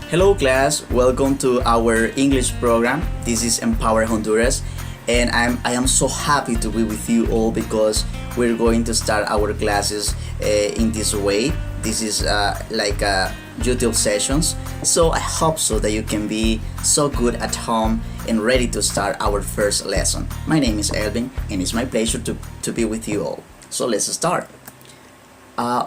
Hello class, welcome to our English program. This is Empower Honduras and I am so happy to be with you all because we're going to start our classes in this way. This is like YouTube sessions. So I hope so that you can be so good at home and ready to start our first lesson. My name is Elvin and it's my pleasure to be with you all. So let's start.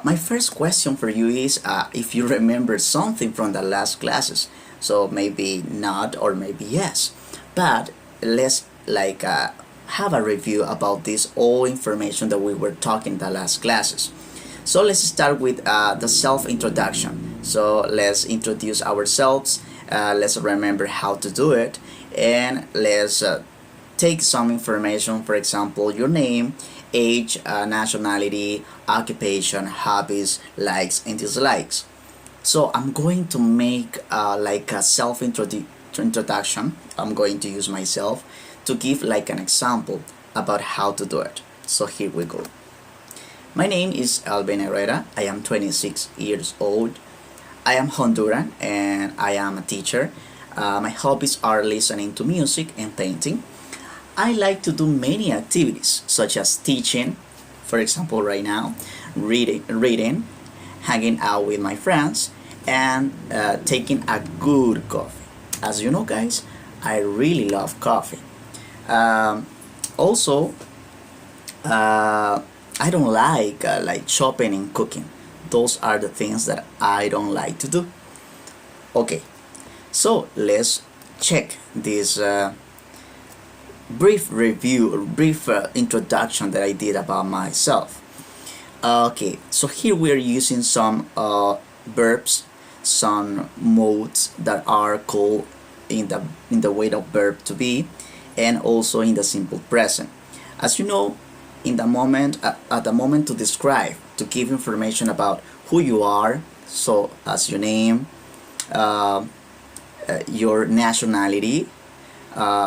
My first question for you is if you remember something from the last classes. So maybe not or maybe yes. But let's have a review about this all information that we were talking the last classes. So let's start with the self-introduction. So let's introduce ourselves. Let's remember how to do it. And let's take some information, for example, your name, age, nationality, occupation, hobbies, likes and dislikes. So I'm going to make like a self-introduction. I'm going to use myself to give like an example about how to do it. So here we go. My name is Alvin Herrera. I am 26 years old. I am Honduran and I am a teacher. My hobbies are listening to music and painting. I like to do many activities such as teaching, for example right now, reading, hanging out with my friends, and taking a good coffee. As you know guys, I really love coffee. Also, I don't like shopping and cooking. Those are the things that I don't like to do. Okay, so let's check this brief review or brief introduction that I did about myself. Okay, so here we are using some verbs, some modes that are called in the way of verb to be, and also in the simple present. As you know, in the moment at the moment to describe, to give information about who you are, so as your name, your nationality,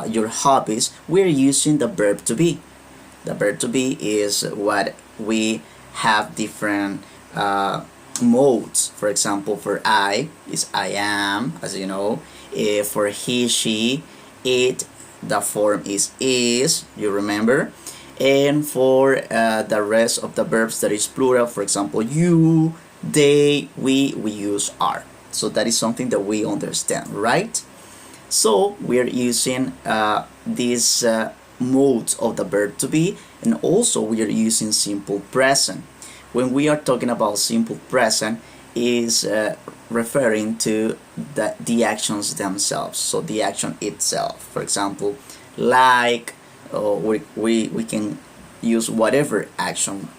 your hobbies, we're using the verb to be. The verb to be is what we have different modes. For example, for I is I am, as you know. For he, she, it, the form is, you remember. And for the rest of the verbs that is plural, for example, you, they, we use are. So that is something that we understand, right? So we are using these modes of the verb to be, and also we are using simple present. When we are talking about simple present, is referring to the actions themselves. So the action itself. For example, like, we can use whatever action.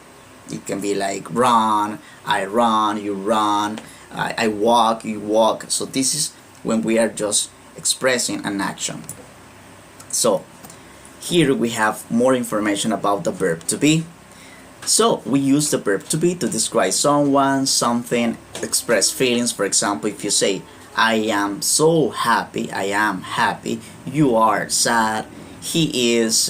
It can be like run, I run, you run, I walk, you walk. So this is when we are just expressing an action. So here we have more information about the verb to be. So we use the verb to be to describe someone, something, express feelings. For example, if you say I am so happy, I am happy, you are sad, he is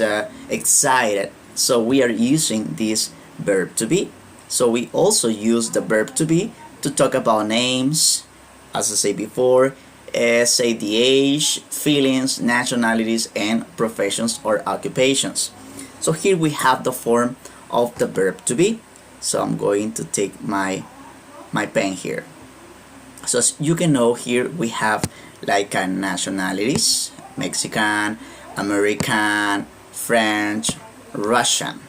excited. So we are using this verb to be. So we also use the verb to be to talk about names, as I said before, say the age, feelings, nationalities, and professions or occupations. So here we have the form of the verb to be. So I'm going to take my pen here. So as you can know, here we have like nationalities: Mexican, American, French, Russian.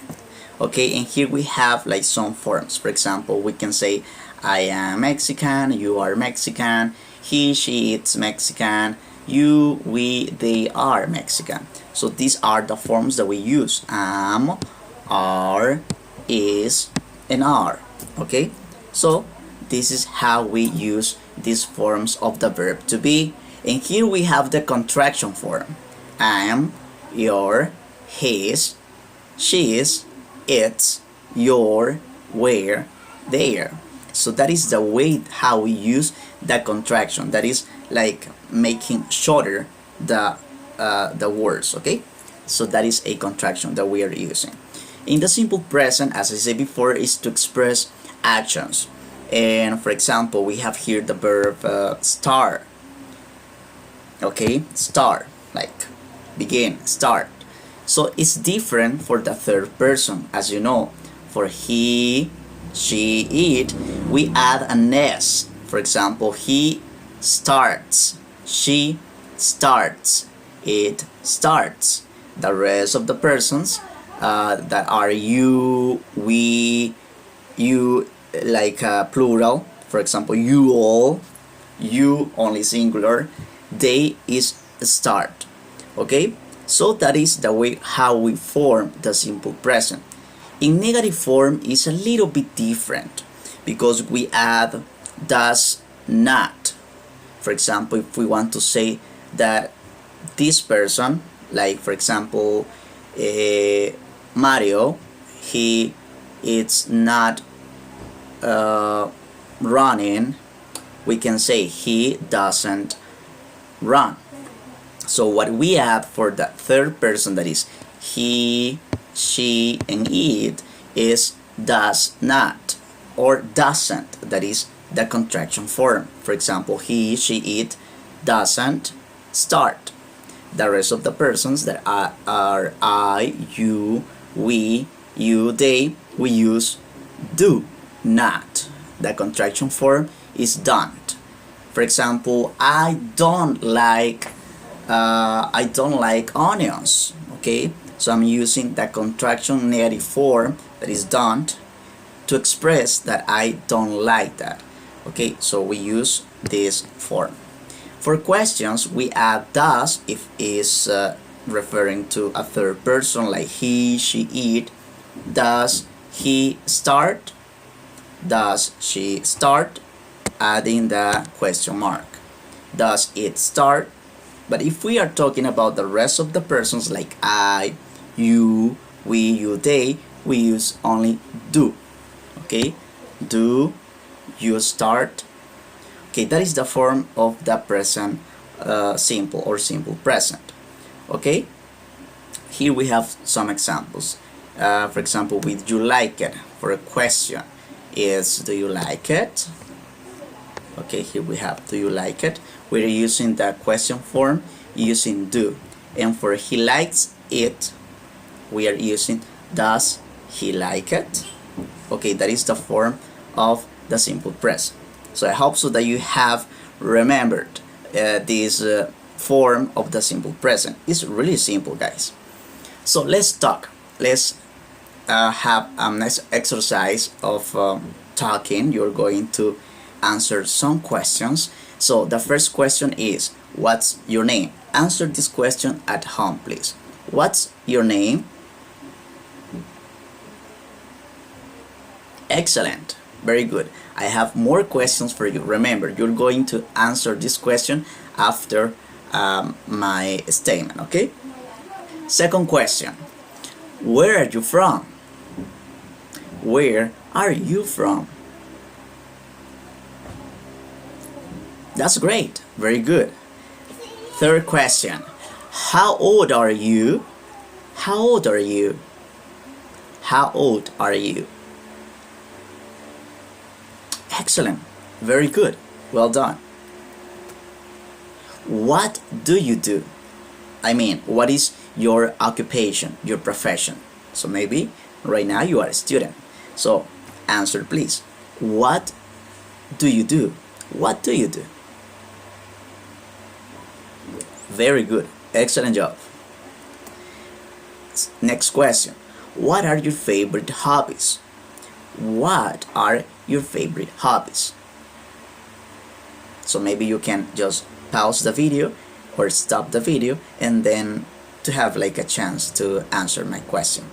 Okay, and here we have like some forms. For example, we can say I am Mexican, you are Mexican, he, she, it's Mexican, you, we, they are Mexican. So these are the forms that we use: am, are, is, and are. Okay, so this is how we use these forms of the verb to be. And here we have the contraction form: am, your, his, she's, it's, your, where, their. So that is the way how we use the contraction. That is like making shorter the words. Okay, so that is a contraction that we are using. In the simple present, as I said before, is to express actions. And for example, we have here the verb start. Okay, start, like begin, start. So it's different for the third person. As you know, for he, she, it, we add an s. For example, he starts, she starts, it starts. The rest of the persons that are you, we, you, like plural. For example, you all, you only singular, they is start. Okay, so that is the way how we form the simple present. In negative form is a little bit different because we add does not. For example, if we want to say that this person, like for example Mario, he is not running, we can say he doesn't run. So what we add for the third person, that is he, she, and it, is does not or doesn't. That is the contraction form. For example, he, she, it doesn't start. The rest of the persons that are I, you, we, you, they, we use do not. The contraction form is don't. For example, I don't like onions. Okay, so I'm using the contraction negative form, that is don't, to express that I don't like that. Okay, so we use this form. For questions, we add does if is referring to a third person, like he, she, it. Does he start? Does she start? Adding the question mark. Does it start? But if we are talking about the rest of the persons, like I, you, we, you, they, we use only do. Okay, do you start? Okay, that is the form of the present simple or simple present. Okay, here we have some examples. For example, with you like it, for a question is do you like it? Okay, here we have do you like it. We're using the question form using do. And for he likes it, we are using does he like it? Okay, that is the form of the simple present. So I hope so that you have remembered this form of the simple present. It's really simple, guys. So let's talk. Let's have a nice exercise of talking. You're going to answer some questions. So the first question is, what's your name? Answer this question at home, please. What's your name? Excellent. Very good. I have more questions for you. Remember, you're going to answer this question after my statement, okay? Second question. Where are you from? Where are you from? That's great. Very good. Third question. How old are you? How old are you? How old are you? Excellent. Very good. Well done. What do you do? I mean, what is your occupation, your profession? So maybe right now you are a student. So answer please. What do you do? What do you do? Very good. Excellent job. Next question. What are your favorite hobbies? What are your favorite hobbies? So maybe you can just pause the video or stop the video and then to have like a chance to answer my question.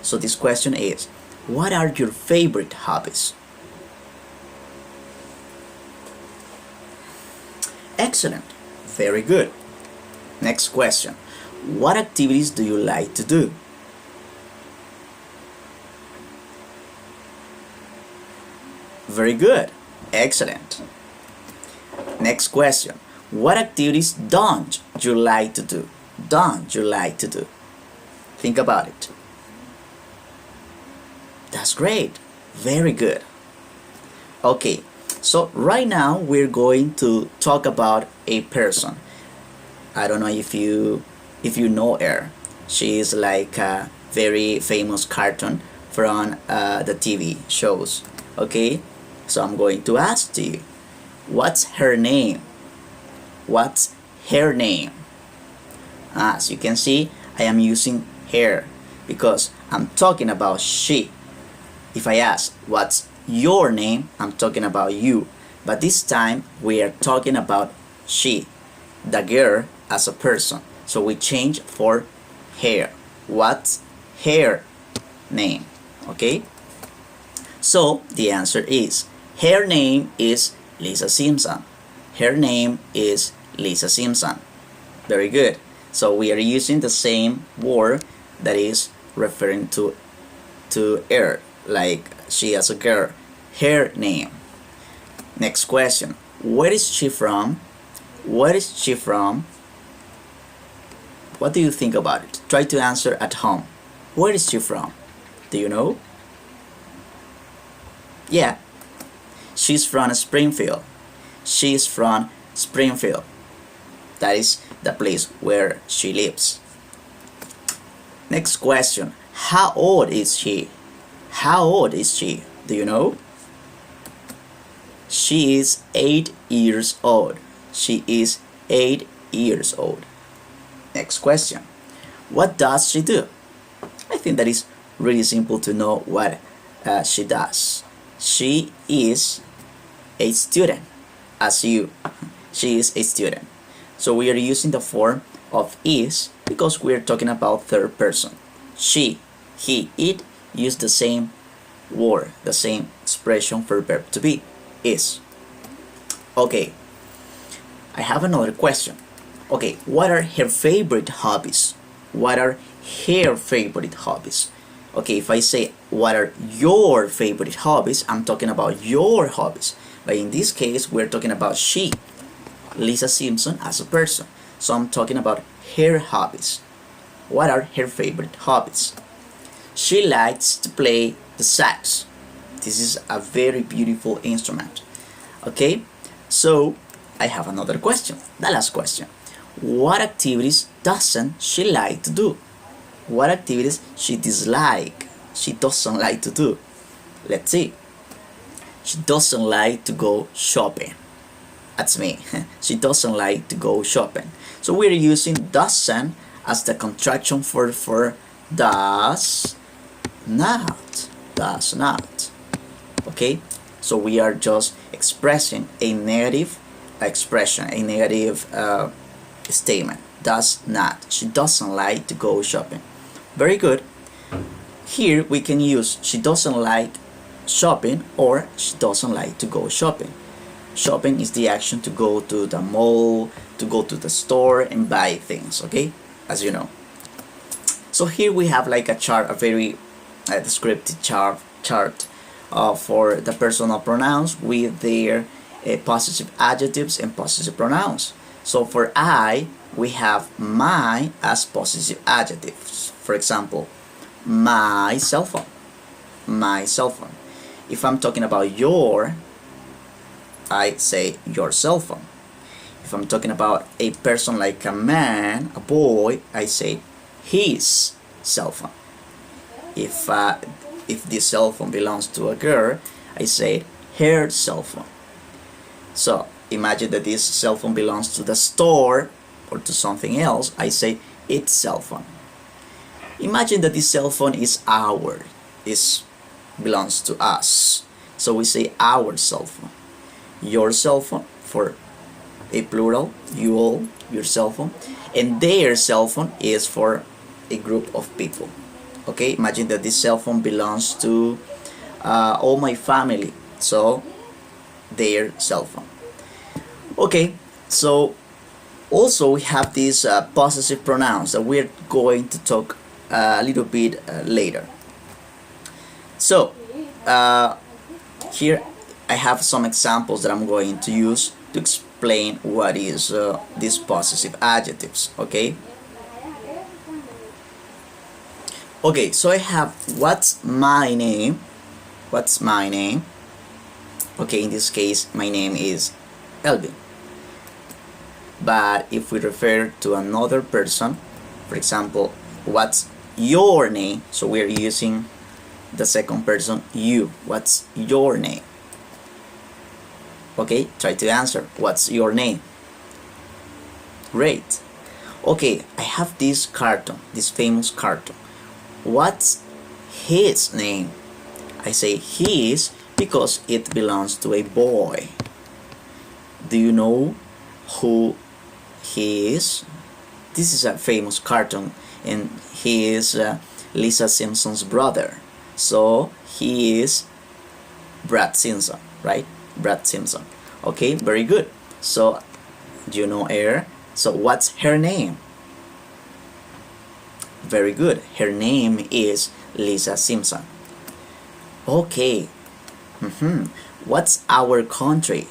So this question is, what are your favorite hobbies? Excellent. Very good. Next question. What activities do you like to do? Very good. Excellent. Next question. What activities don't you like to do? Don't you like to do? Think about it. That's great. Very good. Okay, so right now we're going to talk about a person. I don't know if you know her. She is like a very famous cartoon from the TV shows. Okay, so I'm going to ask you, what's her name? What's her name? As you can see, I am using her because I'm talking about she. If I ask, what's your name? I'm talking about you. But this time, we are talking about she, the girl as a person. So we change for her. What's her name? Okay? So the answer is, her name is Lisa Simpson. Her name is Lisa Simpson. Very good. So we are using the same word that is referring to her, like she as a girl. Her name. Next question. Where is she from? Where is she from? What do you think about it? Try to answer at home. Where is she from? Do you know? Yeah. She's from Springfield. She's from Springfield. That is the place where she lives. Next question. How old is she? How old is she? Do you know? She is 8 years old. She is 8 years old. Next question. What does she do? I think that is really simple to know what she does. She is a student, as you. She is a student. So we are using the form of is because we are talking about third person. She, he, it use the same word, the same expression for verb to be, is. Okay, I have another question. Okay, what are her favorite hobbies? What are her favorite hobbies? Okay, if I say what are your favorite hobbies, I'm talking about your hobbies. But in this case, we're talking about she, Lisa Simpson, as a person. So I'm talking about her hobbies. What are her favorite hobbies? She likes to play the sax. This is a very beautiful instrument. Okay, so I have another question. The last question. What activities doesn't she like to do? What activities she doesn't like to do? Let's see. She doesn't like to go shopping. That's me. She doesn't like to go shopping. So we're using doesn't as the contraction for does not. Does not. Okay? So we are just expressing a negative expression, a negative statement. Does not. She doesn't like to go shopping. Very good. Here we can use she doesn't like shopping or she doesn't like to go shopping. Shopping is the action to go to the mall, to go to the store and buy things, okay? As you know. So here we have like a chart, a very descriptive chart for the personal pronouns with their possessive adjectives and possessive pronouns. So for I, we have my as possessive adjectives. For example, my cell phone. My cell phone. If I'm talking about your, I say your cell phone. If I'm talking about a person like a man, a boy, I say his cell phone. If this cell phone belongs to a girl, I say her cell phone. So imagine that this cell phone belongs to the store or to something else, I say its cell phone. Imagine that this cell phone is belongs to us. So we say our cell phone. Your cell phone for a plural, you all, your cell phone, and their cell phone is for a group of people. Okay, imagine that this cell phone belongs to all my family, so their cell phone. Okay, so also we have these possessive pronouns that we're going to talk a little bit later. So here I have some examples that I'm going to use to explain what is these possessive adjectives. Okay, so I have what's my name. What's my name? Okay, in this case my name is Elvin. But if we refer to another person, for example, what's your name? So we're using the second person, you. What's your name? Okay, try to answer. What's your name? Great. Okay, I have this cartoon, this famous cartoon. What's his name? I say his because it belongs to a boy. Do you know who he is? This is a famous cartoon, and he is Lisa Simpson's brother. So he is Brad Simpson, right? Brad Simpson. Okay, very good. So, do you know her? So, what's her name? Very good. Her name is Lisa Simpson. Okay. What's our country?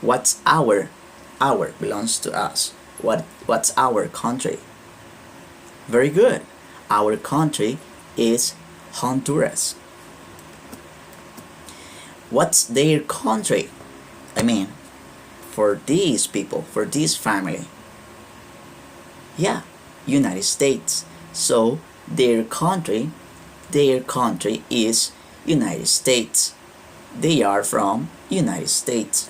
What's our belongs to us. What's our country? Very good. Our country is Honduras. What's their country? I mean, for these people, for this family. Yeah, United States. So their country is United States. They are from United States.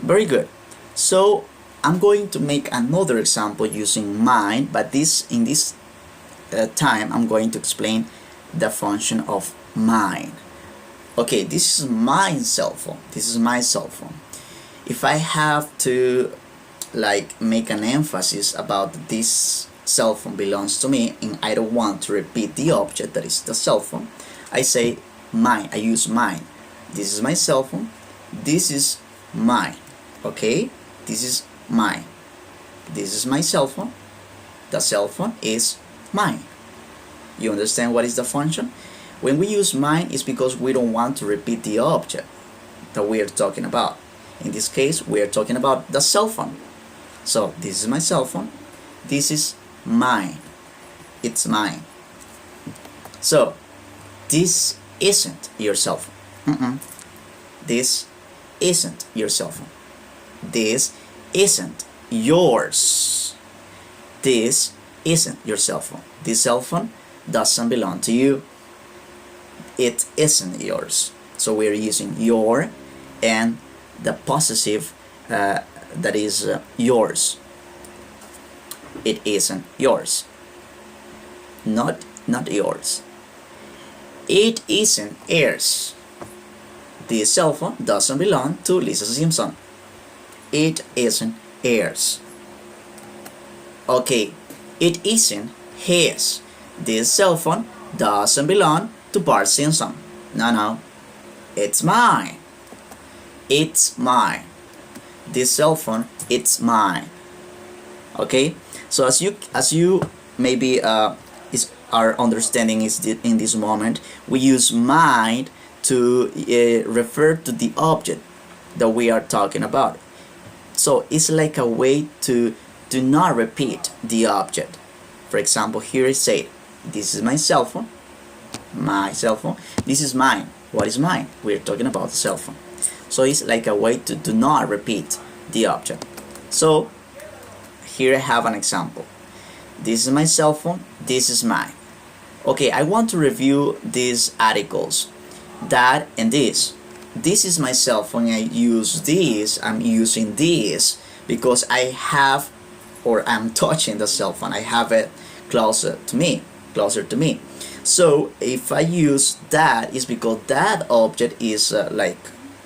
Very good. So I'm going to make another example using mine, but in this time I'm going to explain the function of mine. Okay, this is my cell phone. This is my cell phone. If I have to make an emphasis about this cell phone belongs to me and I don't want to repeat the object that is the cell phone, I say mine. I use mine. This is my cell phone. This is mine. Okay, this is mine. This is my cell phone. The cell phone is mine. You understand what is the function? When we use mine, it's because we don't want to repeat the object that we are talking about. In this case, we are talking about the cell phone. So this is my cell phone. This is mine. It's mine. So this isn't your cell phone. This isn't your cell phone. This isn't yours. This isn't your cell phone. This cell phone doesn't belong to you. It isn't yours. So we're using your and the possessive that is yours. It isn't yours. Not yours. It isn't yours. This cell phone doesn't belong to Lisa Simpson. It isn't yours. Okay, it isn't his. This cell phone doesn't belong to Bart Simpson. No, it's mine. It's mine. This cell phone, it's mine. Okay, so as you maybe our understanding is in this moment, we use mine to refer to the object that we are talking about. So it's like a way to do not repeat the object. For example, here I say, this is my cell phone. My cell phone. This is mine. What is mine? We're talking about the cell phone. So it's like a way to do not repeat the object. So here I have an example. This is my cell phone. This is mine. Okay, I want to review these articles. That and this. This is my cell phone. I use this. I'm using this because I have, or I'm touching the cell phone. I have it closer to me. So if I use that, it's because that object is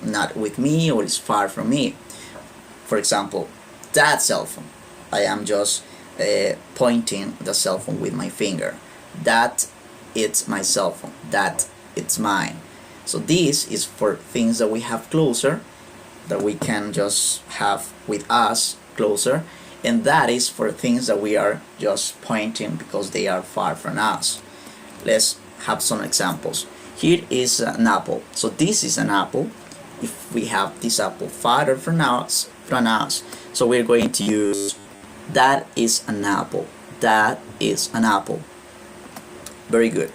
not with me or is far from me. For example, that cell phone, I am just pointing the cell phone with my finger. That it's my cell phone. That it's mine. So this is for things that we have closer, that we can just have with us closer, and that is for things that we are just pointing because they are far from us. Let's have some examples. Here is an apple. So this is an apple. If we have this apple farther from us, so we're going to use that is an apple. That is an apple. Very good.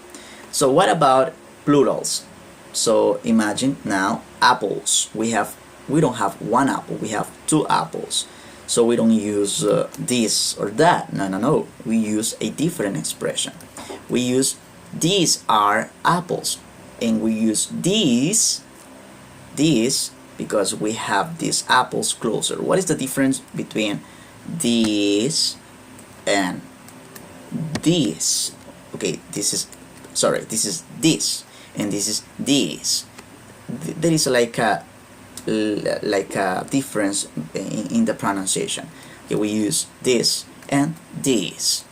So what about plurals? So imagine now apples. We don't have one apple. We have two apples. So we don't use this or that. No, no, no. We use a different expression. We use these are apples, and we use these because we have these apples closer. What is the difference between these and this? Okay, this is this, and this is this. There is like a difference in the pronunciation. Okay, we use this and this.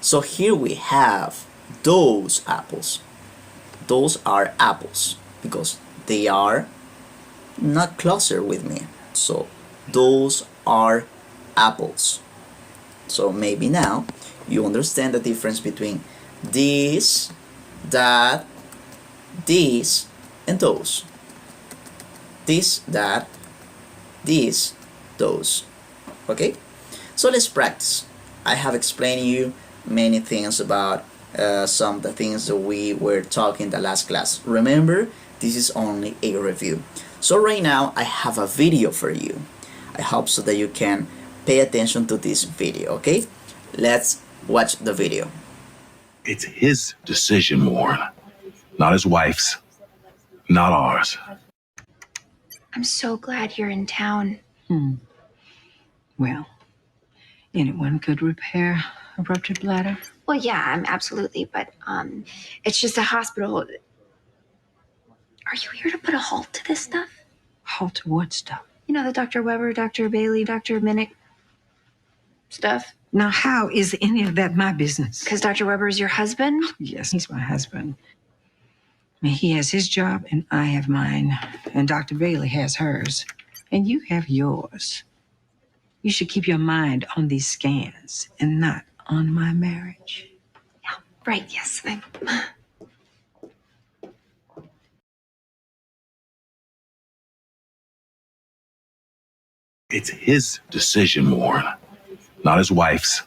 So here we have those apples. Those are apples because they are not closer with me. So those are apples. So maybe now you understand the difference between this, that, this, and those. This, that, this, those. Okay? So let's practice. I have explained you many things about some of the things that we were talking in the last class. Remember, this is only a review. So right now I have a video for you. I hope so that you can pay attention to this video, okay? Let's watch the video. It's his decision, Warren, not his wife's, not ours. I'm so glad you're in town. Well, anyone could repair a ruptured bladder. Well, yeah, I'm absolutely, but it's just a hospital. Are you here to put a halt to this stuff? Halt to what stuff? You know, the Dr. Weber, Dr. Bailey, Dr. Minnick stuff? Now, how is any of that my business? Because Dr. Weber is your husband? Yes, he's my husband. I mean, he has his job and I have mine. And Dr. Bailey has hers. And you have yours. You should keep your mind on these scans and not on my marriage. Yeah, right, yes. It's his decision, Warren, not his wife's,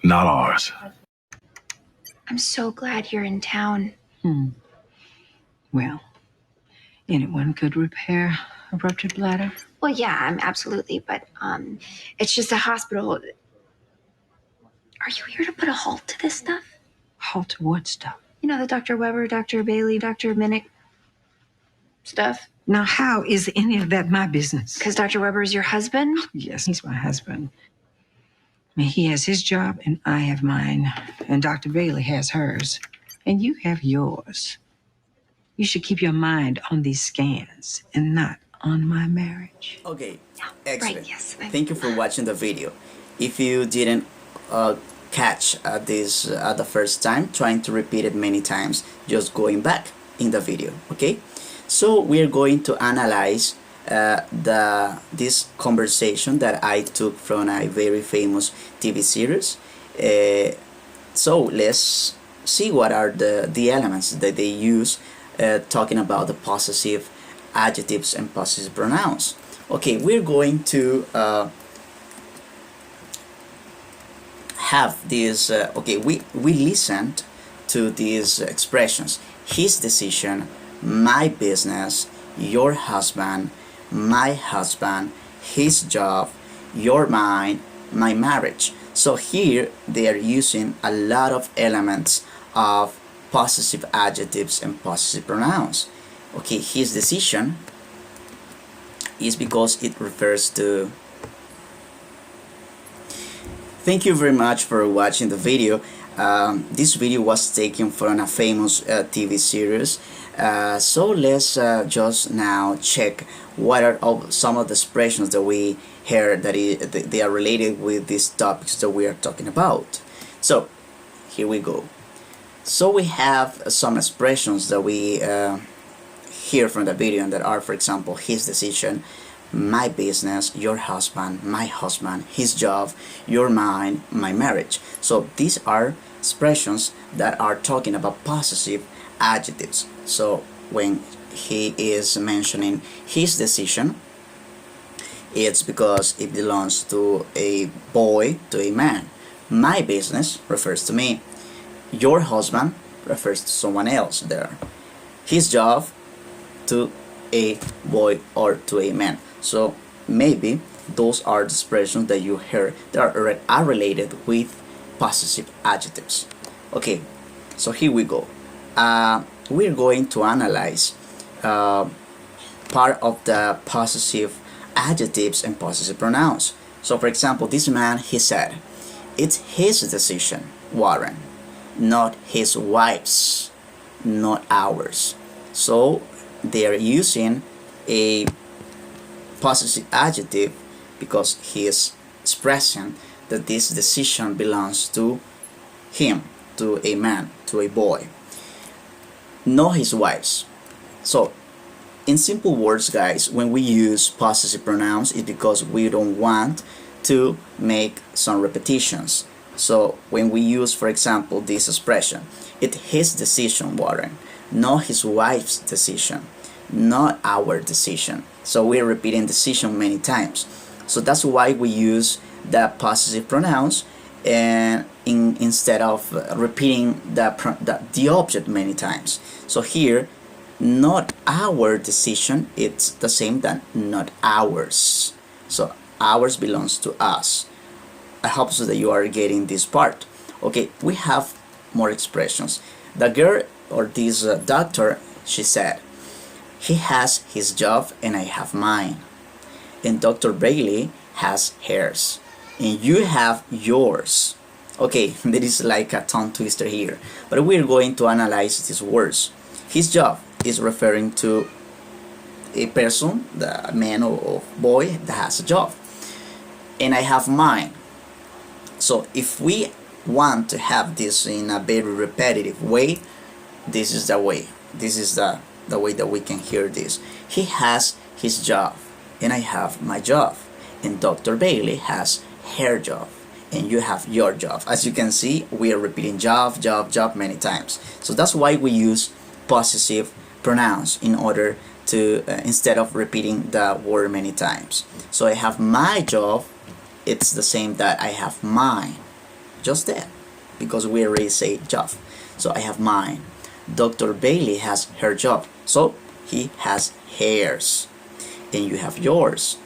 not ours. I'm so glad you're in town. Well, anyone could repair a ruptured bladder. Well, yeah, I'm absolutely, but it's just a hospital. Are you here to put a halt to this stuff? Halt to what stuff? You know, the Dr. Weber, Dr. Bailey, Dr. Minnick stuff? Now, how is any of that my business? Because Dr. Weber is your husband? Yes, he's my husband. I mean, he has his job and I have mine. And Dr. Bailey has hers. And you have yours. You should keep your mind on these scans and not on my marriage. Okay, Yeah, excellent. right, yes. Thank you for watching the video. If you didn't catch this the first time, trying to repeat it many times, just going back in the video, okay? So we're going to analyze this conversation that I took from a very famous TV series. So let's see what are the elements that they use talking about the possessive adjectives and possessive pronouns. Okay, we're going to have this. Okay, we listened to these expressions: his decision, my business, your husband, my husband, his job, your mind, my marriage. So here they are using a lot of elements of possessive adjectives and possessive pronouns. Okay, his decision is because it refers to. Thank you very much for watching the video. This video was taken from a famous TV series. So let's just now check what are some of the expressions that we heard that they are related with these topics that we are talking about. So here we go. So we have some expressions that we hear from the video and that are, for example, his decision, my business, your husband, my husband, his job, your mind, my marriage. So these are expressions that are talking about possessive adjectives. So when he is mentioning his decision, it's because it belongs to a boy, to a man. My business refers to me. Your husband refers to someone else there. His job to a boy or to a man. So maybe those are the expressions that you heard that are related with possessive adjectives. Okay, so here we go. We're going to analyze part of the possessive adjectives and possessive pronouns. So for example, this man, he said, it's his decision, Warren, not his wife's, not ours. So they are using a possessive adjective because he is expressing that this decision belongs to him, to a man, to a boy, not his wife's. So in simple words, guys, when we use possessive pronouns, it's because we don't want to make some repetitions. So when we use, for example, this expression, it's his decision, Warren, not his wife's decision, not our decision. So we're repeating decision many times. So that's why we use the possessive pronouns and instead of repeating the object many times. So here, not our decision, it's the same than not ours. So ours belongs to us. I hope so that you are getting this part. Okay, we have more expressions. The girl or this doctor, she said, he has his job and I have mine. And Dr. Bailey has hers. And you have yours. Okay, there is like a tongue twister here. But we're going to analyze these words. His job is referring to a person, the man or boy that has a job. And I have mine. So if we want to have this in a very repetitive way, this is the way. This is the way that we can hear this. He has his job and I have my job. And Dr. Bailey has her job and you have your job. As you can see, we are repeating job, job, job many times. So that's why we use possessive pronouns in order to instead of repeating the word many times. So I have my job, it's the same that I have mine, just that, because we already say job. So I have mine. Dr. Bailey has her job, so he has hers, and you have yours,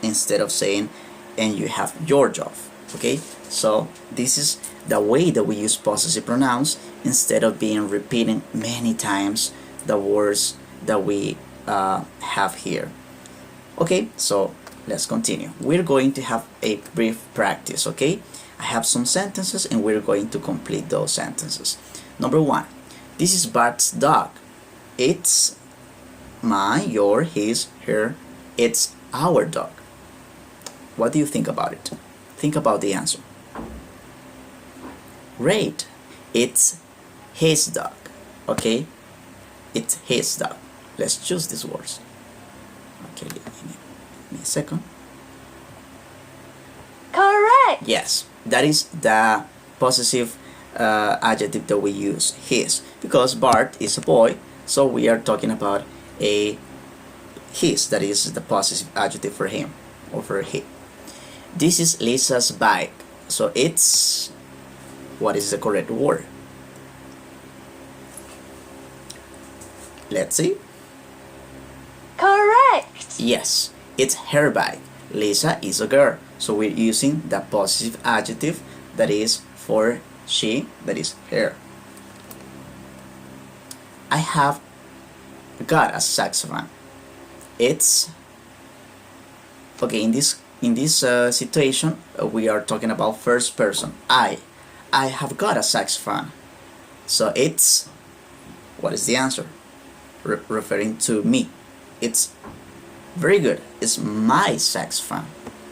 instead of saying and you have your job. Okay, so this is the way that we use possessive pronouns instead of being repeating many times the words that we have here. Okay, so let's continue. We're going to have a brief practice. Okay, I have some sentences and we're going to complete those sentences. Number one, this is Bart's dog. It's mine, your, his, her. It's our dog. What do you think about it? Think about the answer. Great. It's his dog. Okay, it's his dog. Let's choose these words. Okay, give me a second. Correct. Yes, that is the possessive adjective that we use, his, because Bart is a boy, so we are talking about a his, that is the possessive adjective for him or for he. This is Lisa's bike, so it's, what is the correct word? Let's see. Correct. Yes, it's her bike. Lisa is a girl, so we're using the possessive adjective that is for she, that is her. I have got a saxophone. It's okay. In this situation, we are talking about first person. I have got a saxophone. So it's, what is the answer? Referring to me. It's very good. It's my saxophone.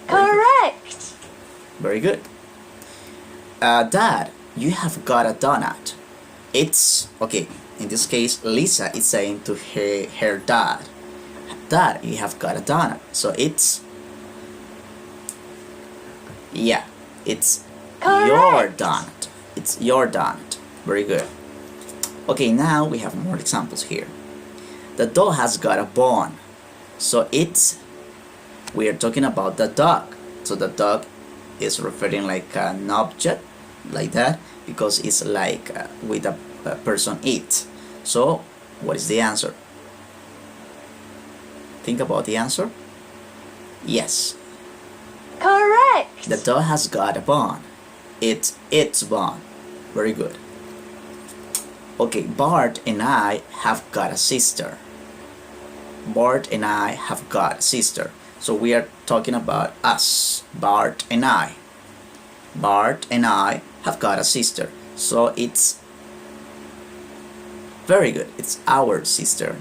Correct. Very good. Dad, you have got a donut. It's okay. In this case, Lisa is saying to her dad, Dad, you have got a donut. So it's, yeah, it's Correct. your donut. It's your donut. Very good. Okay, now we have more examples here. The dog has got a bone. So it's, we are talking about the dog. So the dog is referring like an object, like that, because it's like with a person eat. So what is the answer? Think about the answer. Yes. Correct. The dog has got a bone. It's its bone. Very good. Okay, Bart and I have got a sister. Bart and I have got a sister. So we are talking about us. Bart and I. Bart and I have got a sister. So it's very good. It's our sister.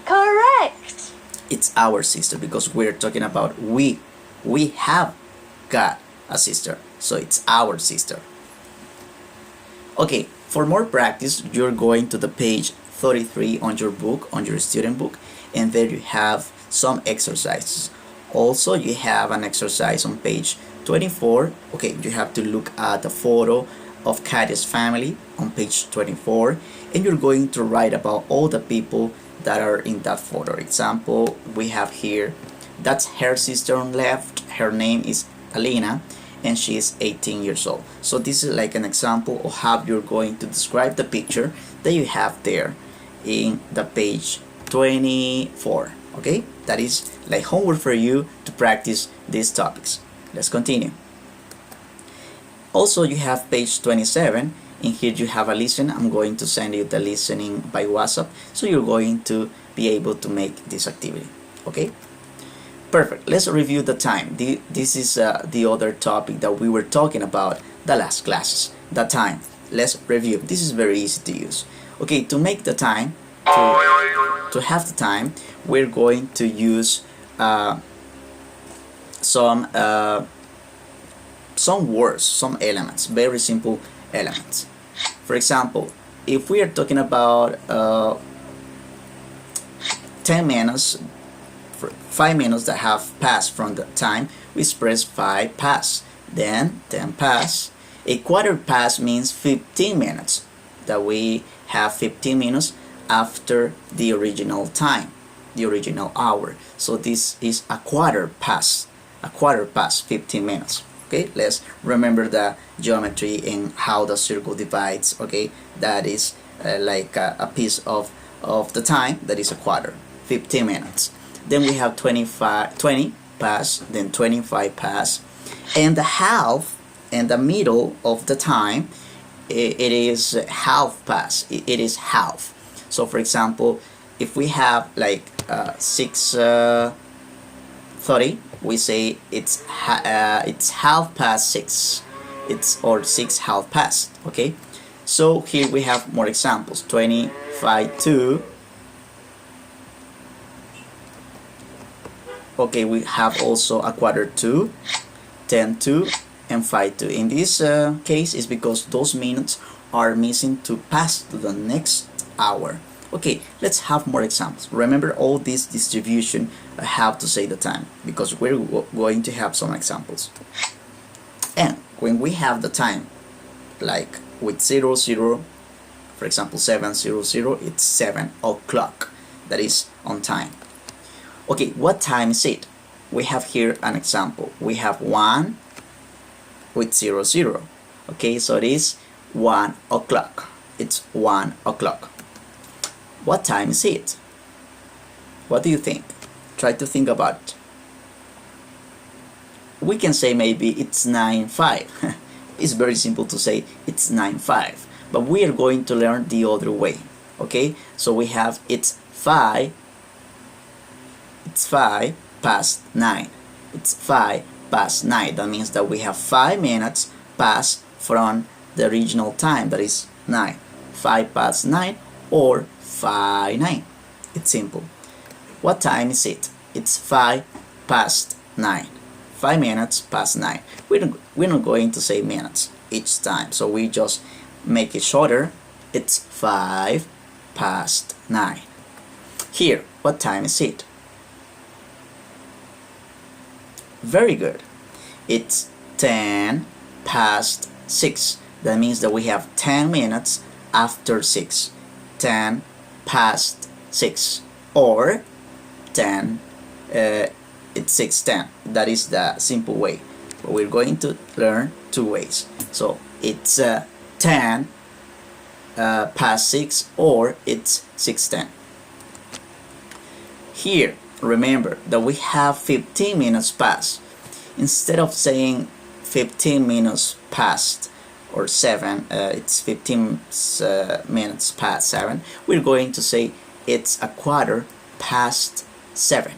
Correct. It's our sister because we're talking about we. We have got a sister. So it's our sister. Okay, for more practice, you're going to the page 33 on your book, on your student book, and there you have some exercises. Also, you have an exercise on page 24. Okay, you have to look at the photo of Kathy's family on page 24, and you're going to write about all the people that are in that photo. Example, we have here, that's her sister on left. Her name is Alina, and she is 18 years old. So this is like an example of how you're going to describe the picture that you have there in the page 24. Okay, that is like homework for you to practice these topics. Let's continue. Also, you have page 27. In here you have a listen. I'm going to send you the listening by WhatsApp, so you're going to be able to make this activity. Okay, perfect. Let's review the time. This is the other topic that we were talking about the last classes. The time. Let's review. This is very easy to use. Okay, to make the time, to have the time, we're going to use some words, some elements, very simple elements. For example, if we are talking about 10 minutes, 5 minutes that have passed from the time, we express 5 past. Then 10 past. A quarter past means 15 minutes, that we have 15 minutes after the original time, the original hour. So this is a quarter past 15 minutes. Okay, let's remember the geometry and how the circle divides. Okay, that is like a piece of the time, that is a quarter, 15 minutes. Then we have 20 past, then 25 past, and the half and the middle of the time, it is half past. It is half. So for example, if we have like 6:30, we say it's half past 6. It's or 6 half past. Okay, so here we have more examples. 25 to. Okay, we have also a quarter to, 10 to, and 5 to. In this case, is because those minutes are missing to pass to the next hour. Okay, let's have more examples. Remember all this distribution, how to say the time, because we're going to have some examples. And when we have the time, like with 00, for example 7:00, it's 7 o'clock. That is on time. Okay, what time is it? We have here an example. We have 1 with 00. Okay, so it is 1 o'clock. It's 1 o'clock. What time is it? What do you think? Try to think about it. We can say maybe it's 9:05. It's very simple to say it's 9:05, but we are going to learn the other way. Okay, so we have it's 5 past 9. It's 5 past 9. That means that we have 5 minutes past from the original time, that is 9. 5 past 9 or 5:09. It's simple. What time is it? It's 5 past 9. 5 minutes past 9. We're not going to say minutes each time, so we just make it shorter. It's 5 past 9. Here, what time is it? Very good. It's 10 past 6. That means that we have 10 minutes after 6. 10 past 6 or 10 it's 6:10. That is the simple way, but we're going to learn two ways. So it's 10 past 6 or it's 6:10. Here remember that we have 15 minutes past. Instead of saying 15 minutes past or 7, it's 15 minutes past 7, we're going to say it's a quarter past 7.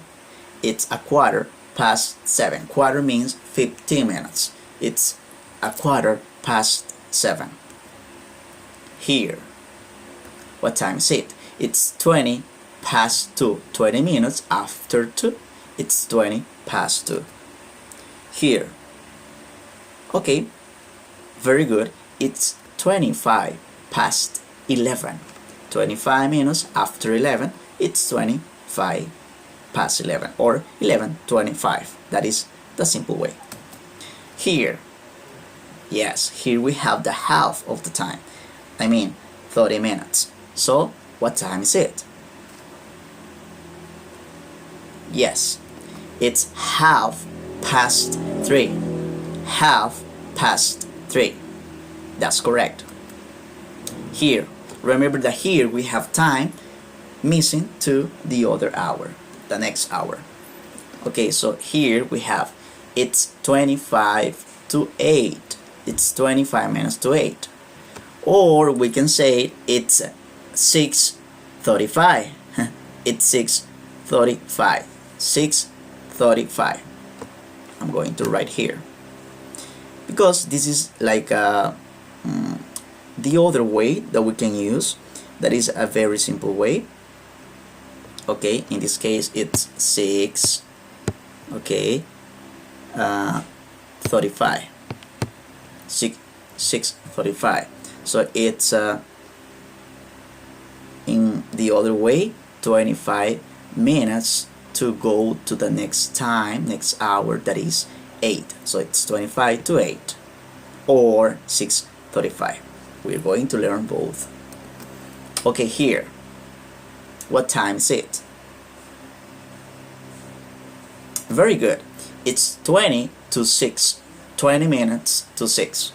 It's a quarter past 7. Quarter means 15 minutes. It's a quarter past 7. Here, what time is it? It's 20 past 2. 20 minutes after 2. It's 20 past 2. Here, okay, very good. It's 25 past 11. 25 minutes after 11. It's 25 past 11 or 11:25. That is the simple way. Here, yes, here we have the half of the time. I mean 30 minutes. So what time is it? Yes, it's half past 3. Half past 3. That's correct. Here, remember that here we have time missing to the other hour, the next hour. Okay, so here we have it's 25 to 8. It's 25 minutes to 8. Or we can say it's 6:35. It's 6:35. 6:35. I'm going to write here because this is like the other way that we can use. That is a very simple way. Okay, in this case it's 6, okay, 35, 6:35. So it's in the other way, 25 minutes to go to the next time, next hour, that is 8. So it's 25 to 8 or 6:35. We're going to learn both. Okay, here, what time is it? Very good. It's 20 to 6. 20 minutes to 6.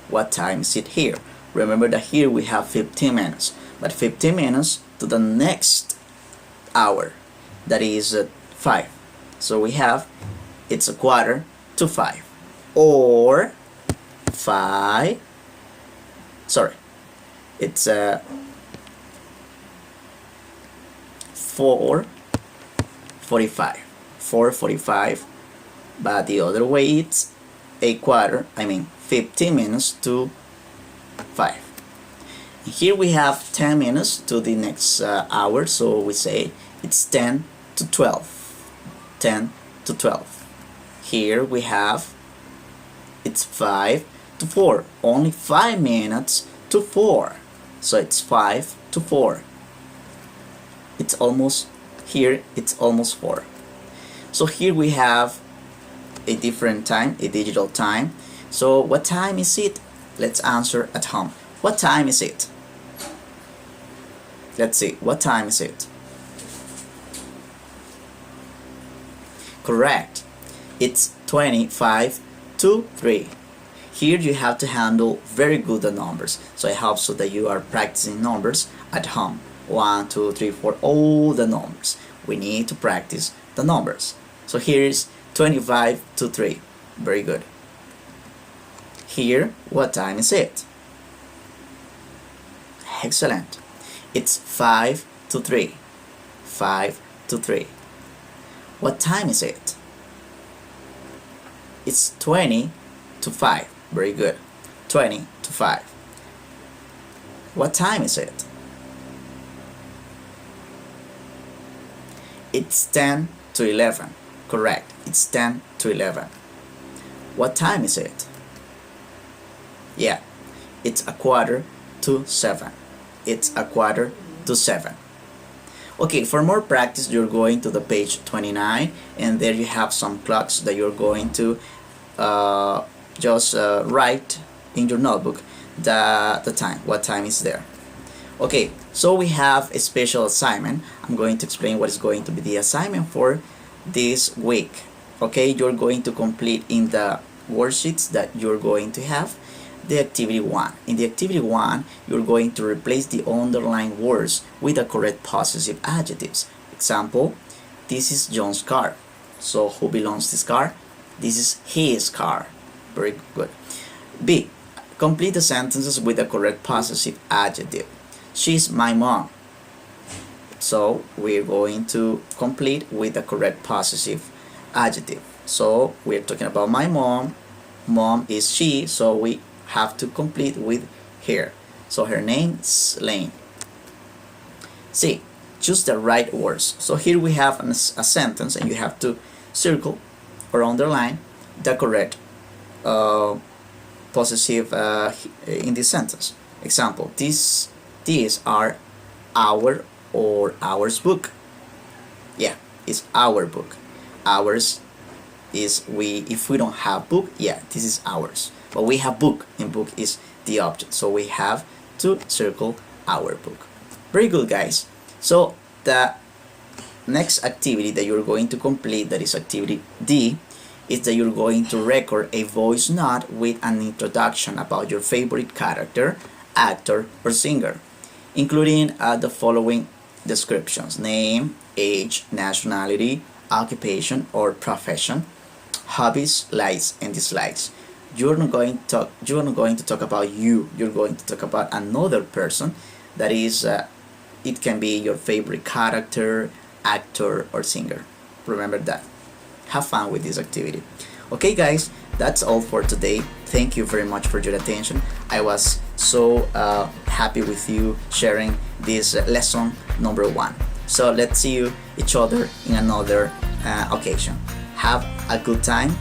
What time is it here? Remember that here we have 15 minutes, but 15 minutes to the next hour, that is 5. So we have it's a quarter to 5 or 5, sorry, it's 4:45. 4:45, but the other way it's a quarter, I mean 15 minutes to 5. Here we have 10 minutes to the next hour, so we say it's 10 to 12. 10 to 12. Here we have it's 5 to 4. Only 5 minutes to 4. So it's 5 to 4. It's almost, here it's almost 4. So here we have a different time, a digital time. So what time is it? Let's answer at home. What time is it? Let's see, what time is it? Correct. It's 25 to 3. Here you have to handle very good the numbers. So I hope so that you are practicing numbers at home. 1, 2, 3, 4, all the numbers. We need to practice the numbers. So here is 25 to 3. Very good. Here, what time is it? Excellent. It's 5 to 3. 5 to 3. What time is it? It's 20 to 5. Very good. 20 to 5. What time is it? It's 10 to 11. Correct. It's 10 to 11. What time is it? Yeah, it's a quarter to 7. It's a quarter to 7. Okay, for more practice, you're going to the page 29, and there you have some clocks that you're going to just write in your notebook the time, what time is there. Okay, so we have a special assignment. I'm going to explain what is going to be the assignment for this week. Okay, you're going to complete in the worksheets that you're going to have the activity 1. In the activity 1, you're going to replace the underlined words with the correct possessive adjectives. Example, this is John's car. So who belongs this car? This is his car. Very good. B. Complete the sentences with the correct possessive adjective. She's my mom. So we're going to complete with the correct possessive adjective. So we're talking about my mom. Mom is she, so we have to complete with her. So her name is Lane. C. Choose the right words. So here we have a sentence, and you have to circle or underline the correct possessive in this sentence. Example: these are our or ours book. Yeah, it's our book. Ours is we. If we don't have book, yeah, this is ours. But we have book, and book is the object. So we have to circle our book. Very good, guys. So the next activity that you're going to complete, that is activity D, is that you're going to record a voice note with an introduction about your favorite character, actor, or singer, including the following descriptions: name, age, nationality, occupation or profession, hobbies, likes and dislikes. You're not going to talk about you. You're going to talk about another person. That is, it can be your favorite character, actor, or singer. Remember that. Have fun with this activity. Okay, guys, that's all for today. Thank you very much for your attention. I was so happy with you sharing this lesson number 1. So let's see each other in another occasion. Have a good time.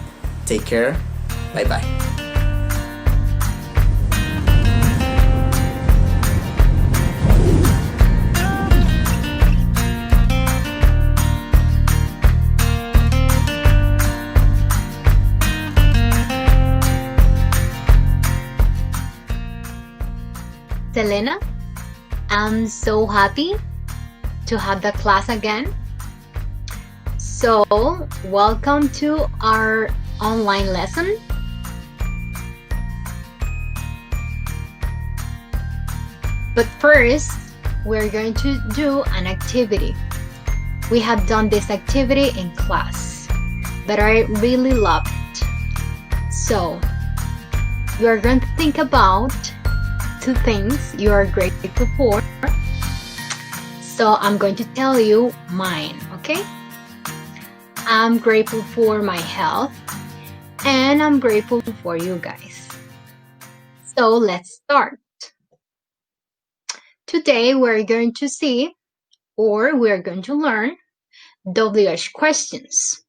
Take care. Bye bye. Selena, I'm so happy to have the class again. So, welcome to our online lesson. But first, we're going to do an activity. We have done this activity in class, but I really love it. So, you are going to think about 2 things you are grateful for. So I'm going to tell you mine, okay? I'm grateful for my health, and I'm grateful for you guys. So let's start. Today we're going to see, or we're going to learn, WH questions.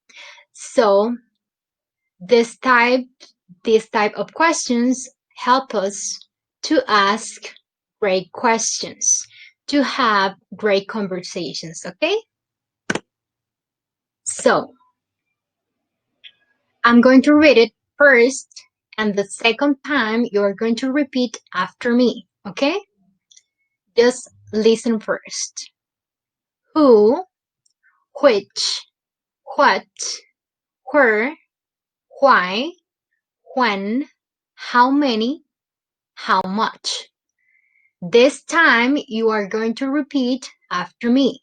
So this type of questions help us to ask great questions, to have great conversations, okay? So, I'm going to read it first, and the second time you're going to repeat after me, okay? Just listen first. Who, which, what, where, why, when, how many, how much. This time you are going to repeat after me.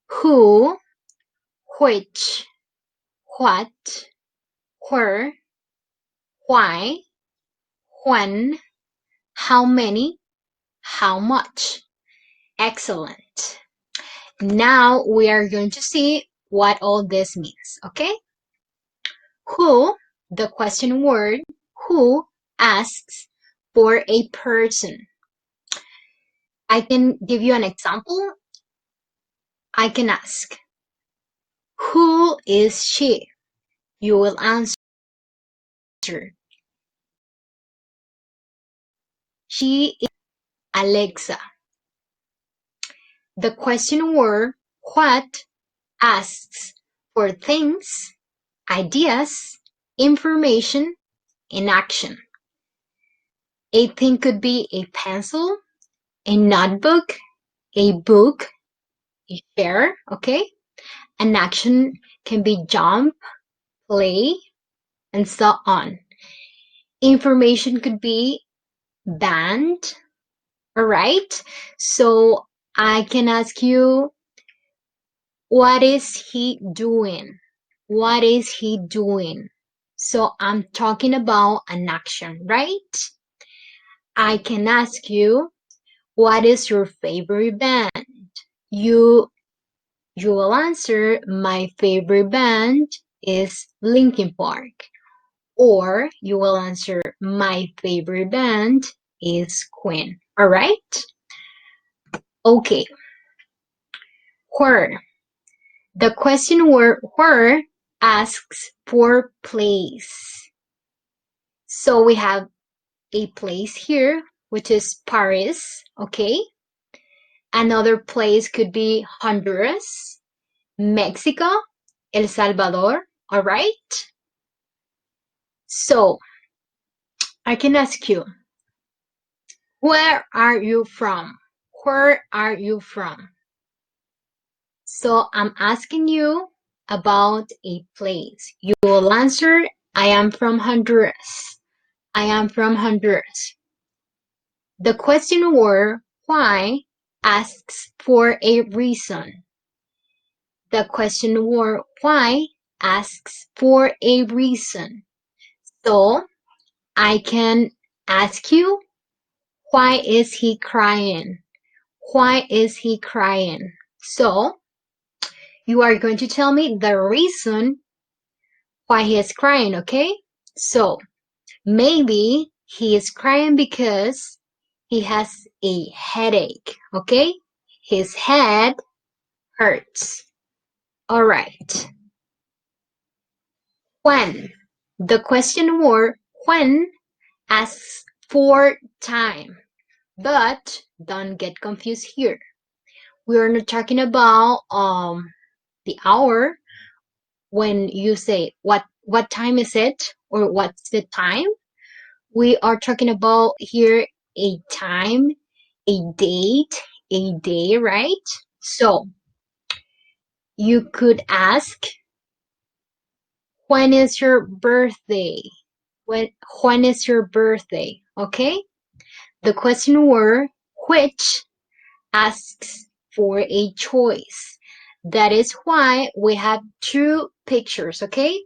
Who, which, what, where, why, when, how many, how much. Excellent. Now we are going to see what all this means, okay? Who, the question word, who asks for a person. I can give you an example. I can ask, who is she? You will answer, she is Alexa. The question word, what, asks for things, ideas, information, and action. A thing could be a pencil, a notebook, a book, a chair, okay? An action can be jump, play, and so on. Information could be band, all right? So I can ask you, What is he doing? What is he doing? So I'm talking about an action, right? I can ask you, what is your favorite band? You will answer, my favorite band is Linkin Park. Or you will answer, my favorite band is Queen. All right? Okay. Where? The question where asks for place. So we have a place here, which is Paris, okay? Another place could be Honduras, Mexico, El Salvador, all right? So I can ask you, where are you from? Where are you from? So I'm asking you about a place. You will answer, I am from Honduras. I am from Honduras. The question word why asks for a reason. The question word why asks for a reason. So I can ask you, why is he crying? Why is he crying? So you are going to tell me the reason why he is crying, okay? So maybe he is crying because he has a headache, okay? His head hurts. All right. When? The question word when asks for time, but don't get confused here. We are not talking about the hour when you say what time is it or what's the time. We are talking about here a time, a date, a day, right? So you could ask, when is your birthday? When is your birthday? Okay? The question word which asks for a choice. That is why we have two pictures, okay?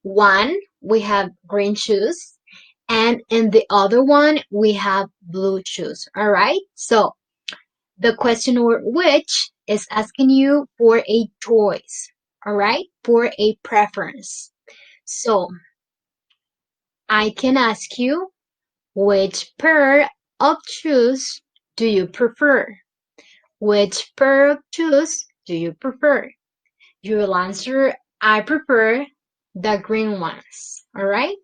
One, we have green shoes, and in the other one, we have blue shoes, all right? So the question word which is asking you for a choice, all right? For a preference. So I can ask you, which pair of shoes do you prefer? Which pair of shoes do you prefer? You will answer, I prefer the green ones. All right?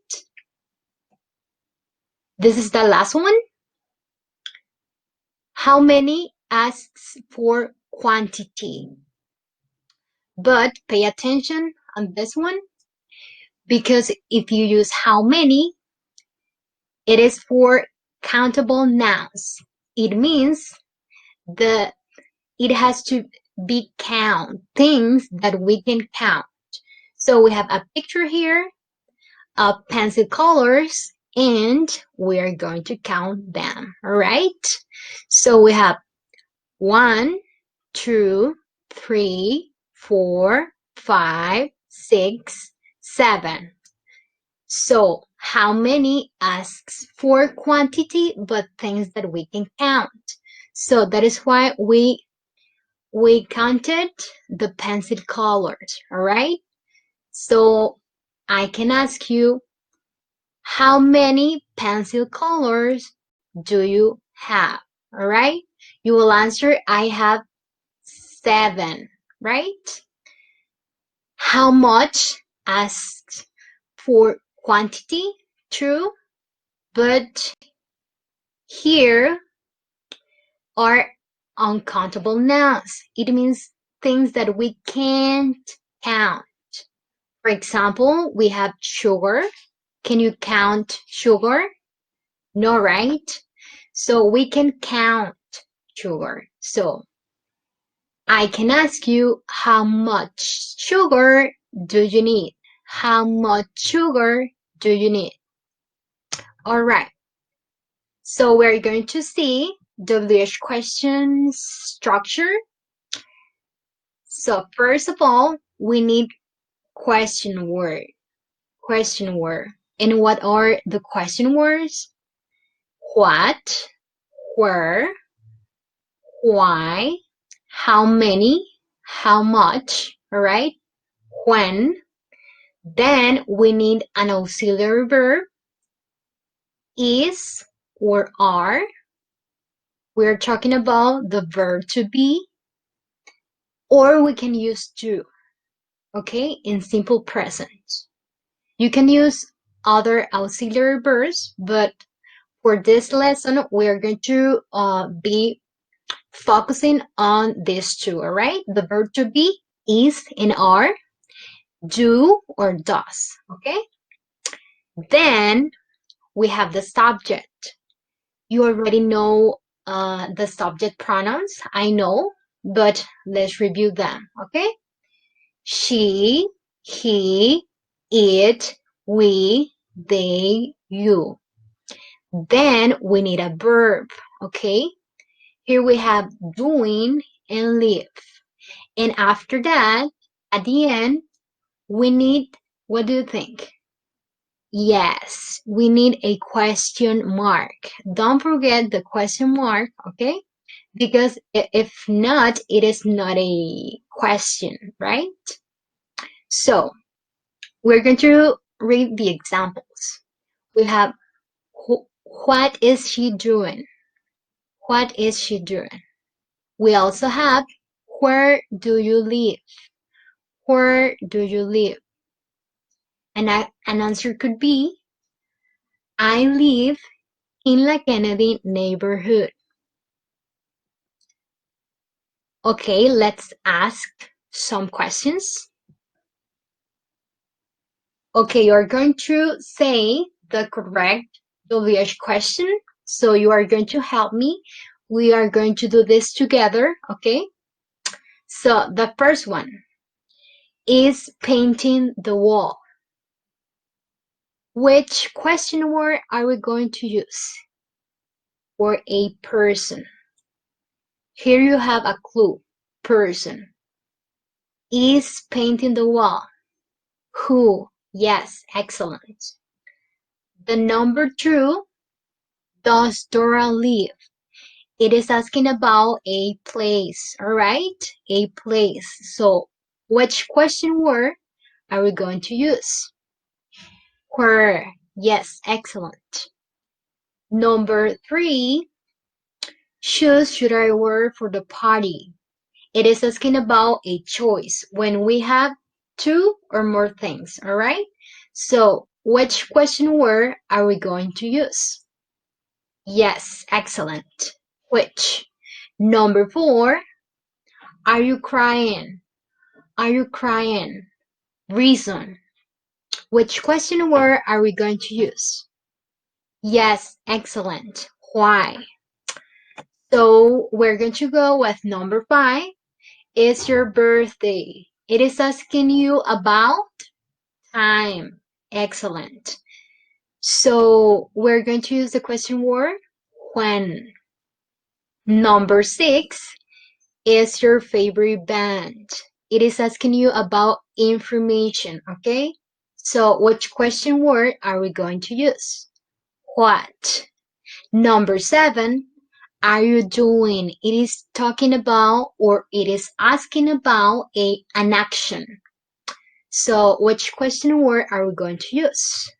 This is the last one. How many asks for quantity? But pay attention on this one, because if you use how many, it is for countable nouns. It means it has to be count, things that we can count. So we have a picture here of pencil colors, and we are going to count them, all right? So we have 1, 2, 3, 4, 5, 6, 7. So how many asks for quantity but things that we can count? So that is why we counted the pencil colors, all right? So I can ask you, how many pencil colors do you have? All right? You will answer, I have 7, right? How much asks for quantity? True, but here are uncountable nouns. It means things that we can't count. For example, we have sugar. Can you count sugar? No, right? So we can count sugar. So I can ask you, how much sugar do you need? How much sugar do you need? All right. So we're going to see WH question structure. So first of all, we need question word. Question word. And what are the question words? What, where, why, how many, how much, all right? When. Then we need an auxiliary verb, is or are. We're talking about the verb to be, or we can use do, okay, in simple present. You can use other auxiliary verbs, but for this lesson, we're going to be focusing on these two, all right? The verb to be, is and are, do or does, okay? Then we have the subject. You already know the subject pronouns, I know, but let's review them, okay? She, he, it, we, they, you. Then we need a verb, okay? Here we have doing and live. And after that, at the end, we need, what do you think? Yes, we need a question mark. Don't forget the question mark, okay? Because if not, it is not a question, right? So we're going to read the examples. We have, what is she doing? What is she doing? We also have, where do you live? Where do you live? And an answer could be, I live in La Kennedy neighborhood. Okay, let's ask some questions. Okay, you're going to say the correct WH question. So you are going to help me. We are going to do this together, okay? So the first one is painting the wall. Which question word are we going to use for a person? Here you have a clue. Person. Is painting the wall. Who? Yes, excellent. The number 2, does Dora live? It is asking about a place, all right? A place. So, which question word are we going to use? Where? Yes, excellent. Number 3, should I wear for the party? It is asking about a choice when we have 2 or more things, all right? So, which question word are we going to use? Yes, excellent. Which? Number 4, are you crying? Are you crying? Reason. Which question word are we going to use? Yes, excellent. Why? So we're going to go with number 5. It's your birthday. It is asking you about time. Excellent. So we're going to use the question word when. Number 6 is your favorite band. It is asking you about information, okay? So which question word are we going to use? What? Number 7, are you doing? It is talking about or it is asking about an action. So which question word are we going to use?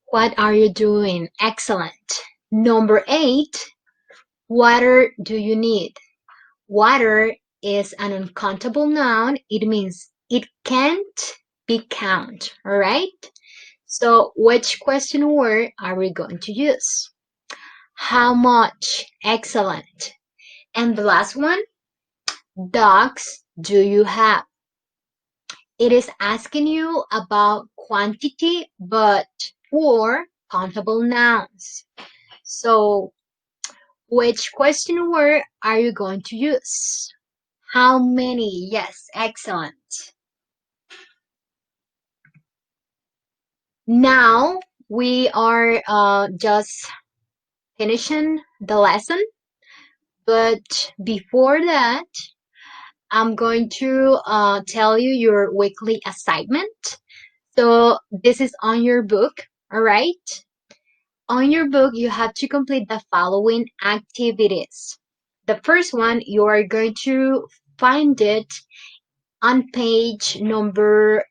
What are you doing? Excellent. Number 8, water do you need? Water is an uncountable noun. It means it can't be counted, all right? So which question word are we going to use? How much? Excellent. And the last one, dogs do you have? It is asking you about quantity, but for countable nouns. So which question word are you going to use? How many? Yes, excellent. Now we are just finishing the lesson, but before that, I'm going to tell you your weekly assignment. So this is on your book, all right? On your book, you have to complete the following activities. The first one, you are going to find it on page number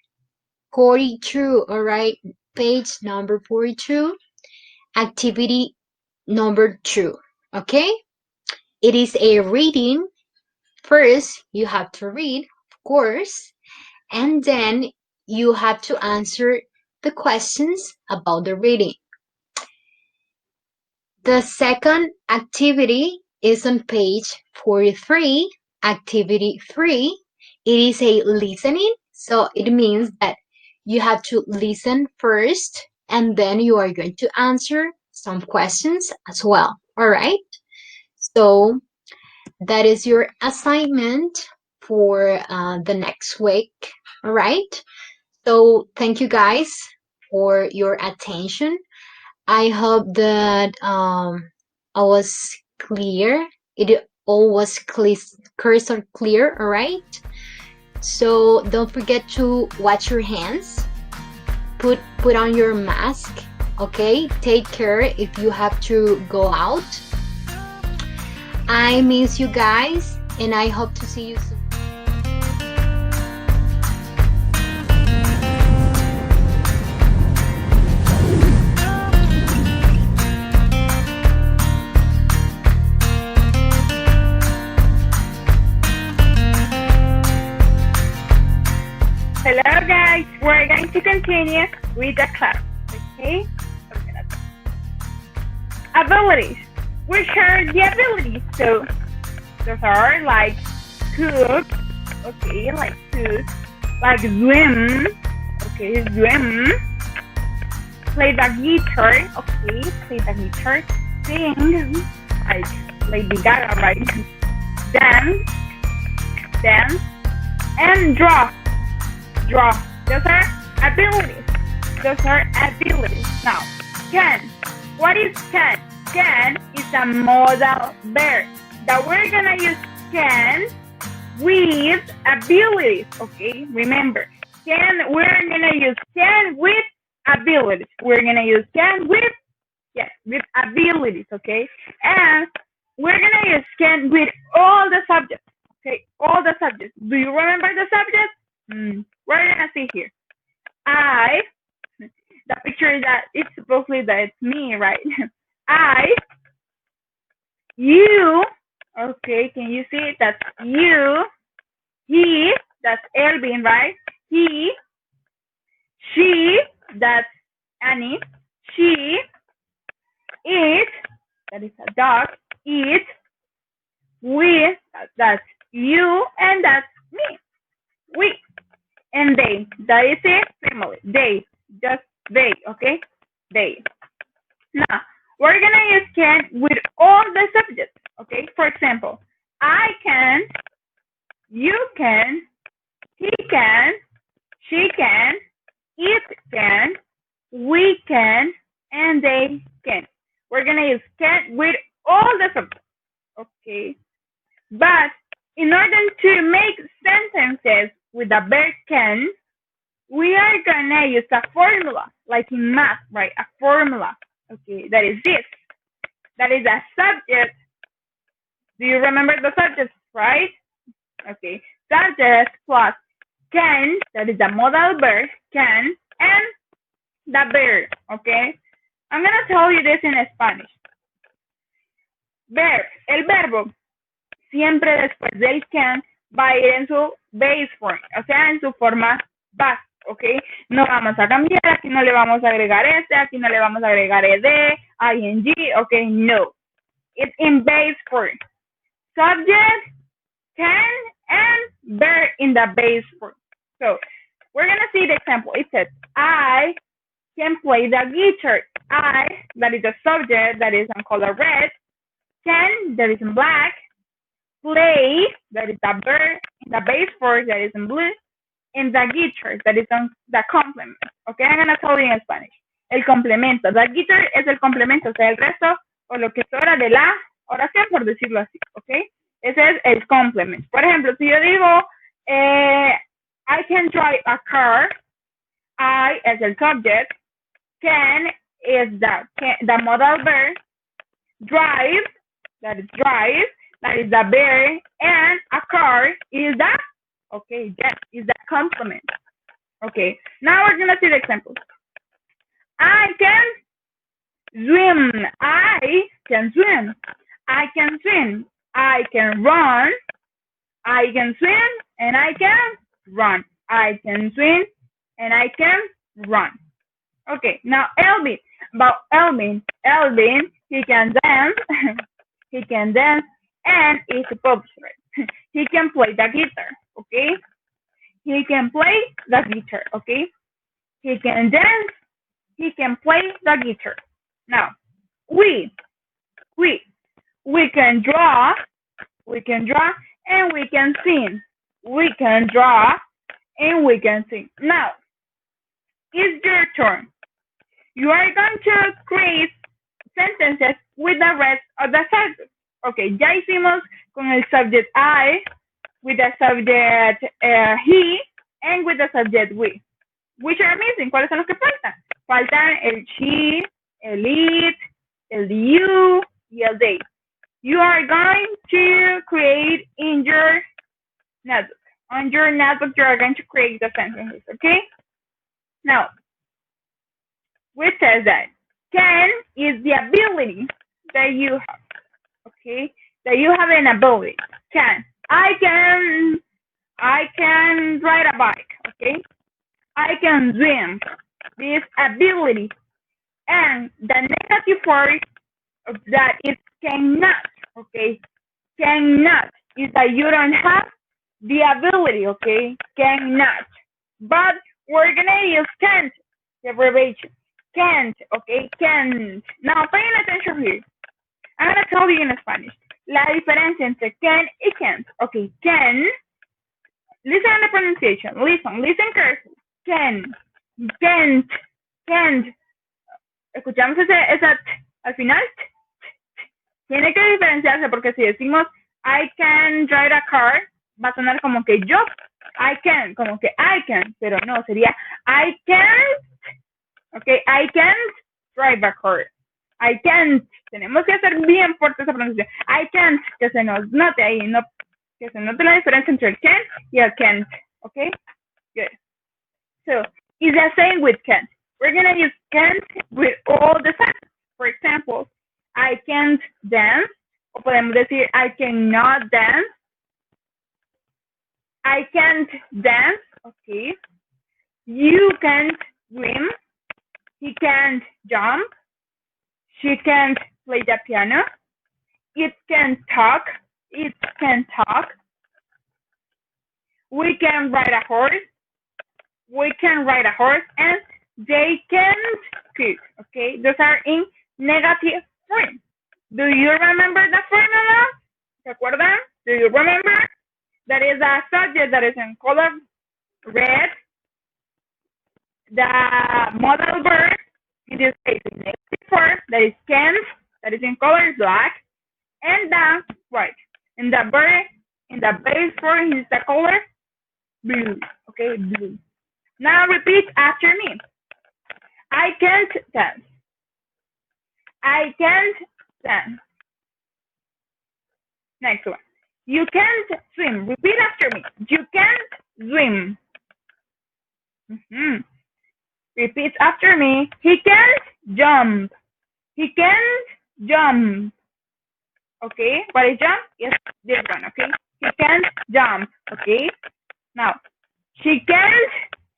42, all right? Page number 42, activity number 2, okay? It is a reading. First, you have to read, of course, and then you have to answer the questions about the reading. The second activity is on page 43, activity 3. It is a listening, so it means that you have to listen first and then you are going to answer some questions as well. All right? So that is your assignment for the next week. All right? So thank you guys for your attention. I hope that I was clear. It all was crystal clear, all right? So don't forget to wash your hands. Put on your mask, okay? Take care if you have to go out. I miss you guys and I hope to see you soon. Hello guys, we're going to continue with the class, okay? Abilities. Which are the abilities? So those are like cook, okay, like cook, like swim, okay, swim, play the guitar, okay, play the guitar, sing, like Lady Gaga, right? Dance, and draw. Those are abilities. Now, can. What is can? Can is a modal verb. That we're gonna use can with abilities. Okay, remember. We're gonna use can with abilities. We're gonna use can with abilities. Okay, and we're gonna use can with all the subjects. Okay, all the subjects. Do you remember the subjects? We're gonna see here. The picture that it's supposedly that it's me, right? I, you, okay, can you see it? That's you. He, that's Elvin, right? He, she, that's Annie. She, it, that is a dog. It, we, that's you, and that's me. We. And they, that is a family. They, just they, okay? They. Now, we're gonna use can with all the subjects, okay? For example, I can, you can, he can, she can, it can, we can, and they can. We're gonna use can with all the subjects, okay? But in order to make sentences with the verb can, we are gonna use a formula, like in math, right? A formula, okay? That is this. That is a subject. Do you remember the subject, right? Okay. Subject plus can, that is the modal verb, can, and the verb, okay? I'm gonna tell you this in Spanish. Verb, el verbo, siempre después del can va a ir en su base form, o sea, en su forma base, ¿ok? No vamos a cambiar, aquí no le vamos a agregar aquí no le vamos a agregar ed, ing, ¿ok? No. It's in base form. Subject, can, and verb in the base form. So, we're going to see the example. It says, I can play the guitar. I, that is the subject, that is in color red. Can, that is in black. Play, that is the verb in the base form, that is in blue. And the guitar, that is on the complement. Okay, I'm going to tell you in Spanish. El complemento. The guitar es el complemento, o sea, el resto o lo que sobra de la oración, por decirlo así. Okay. Ese es el complement. Por ejemplo, si yo digo, I can drive a car, I es el subject, can is the modal verb, drive, that is the verb, and a car is the, okay, that is the complement. Okay, now we're gonna see the examples. I can swim. I can swim. I can swim. I can run. I can swim and I can run. I can swim and I can run. Okay, now Elvin. About Elvin. Elvin, he can dance. He can dance and is a publisher. He can play the guitar. Okay. He can play the guitar. Okay. He can dance. He can play the guitar. Now, we can draw, and we can sing. We can draw, and we can sing. Now, it's your turn. You are going to create sentences with the rest of the subject. Okay, ya hicimos con el subject I, with the subject he, and with the subject we. Which are missing? ¿Cuáles son los que faltan? Faltan el she, el it, el you, y el they. You are going to create in your notebook. On your notebook, you are going to create the sentences, okay? Now, which says that can is the ability that you have, okay? That you have an ability. Can. I can ride a bike, okay? I can swim. This ability. And the negative word of that is cannot, okay? Cannot is that you don't have the ability, okay? Cannot. But we're gonna use can't, the abbreviation. Can't, okay? Can't. Now paying attention here. I'm gonna tell you in Spanish. La diferencia entre can y can't. Okay, can. Listen to the pronunciation. Listen carefully. Can, can't. Escuchamos esa al final. Tiene que diferenciarse porque si decimos I can drive a car, va a sonar como que yo, I can, como que I can, pero no, sería I can't, okay, I can't drive a car. I can't. Tenemos que hacer bien fuerte esa pronunciación. I can't, que se nos note ahí, no, que se note la diferencia entre el can y el can't, okay? Good. So, it's the same with can't. We're going to use can't with all the sentences. For example, I can't dance. O podemos decir, I cannot dance. I can't dance. Okay. You can't swim. He can't jump. She can't play the piano. It can talk. It can talk. We can ride a horse. We can ride a horse, and they can't cook. Okay, those are in negative form. Do you remember the formula? ¿Se acuerdan? Do you remember? That is a subject that is in color red. The modal verb in this case is negative form, that is can't, that is in color black, and the right. And the verb in the base form is the color blue. Okay, blue. Now repeat after me. I can't dance. I can't dance. Next one. You can't swim. Repeat after me. You can't swim. Repeat after me. He can't jump. He can't jump. Okay, what is jump? Yes, this one, okay? He can't jump, okay? Now, she can't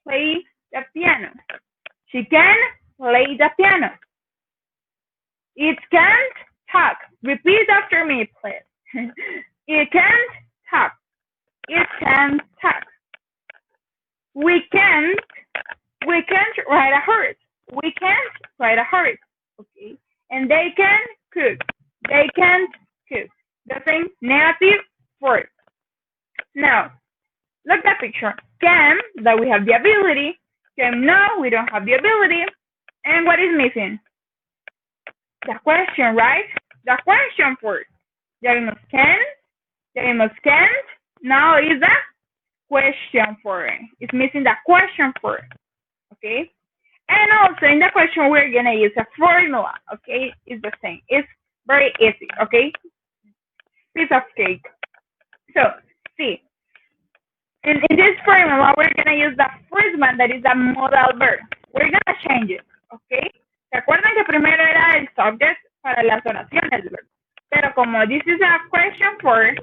play the piano. She can play the piano. It can't talk. Repeat after me, please. It can't talk. It can talk. We can't ride a horse. We can't ride a horse. Okay. And they can cook. They can't cook. The same negative word. Now, look at the picture. Can, that we have the ability. Can, no, we don't have the ability. And what is missing? The question, right? The question word. Ya vimos can, Tenemos can't. Now is the question form. It's missing the question form. Okay. And also in the question we're gonna use a formula. Okay. It's the same. It's very easy. Okay. Piece of cake. So see. In this formula, we're going to use the first one, that is the modal verb. We're going to change it, ¿ok? ¿Se acuerdan que primero era el subject para las oraciones, ¿verdad? Pero como this is a question for,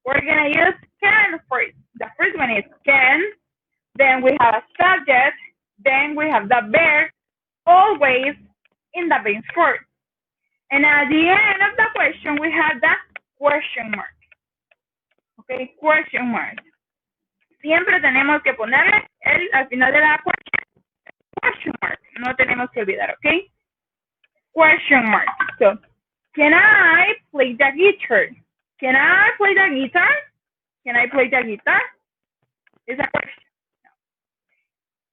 we're going to use can for it. The first one is can, then we have a subject, then we have the verb, always in the base form. And at the end of the question, we have the question mark. Okay, question mark. Siempre tenemos que ponerle al final de la question mark. No tenemos que olvidar, ¿ok? Question mark. So, can I play the guitar? Can I play the guitar? Can I play the guitar? Is a question.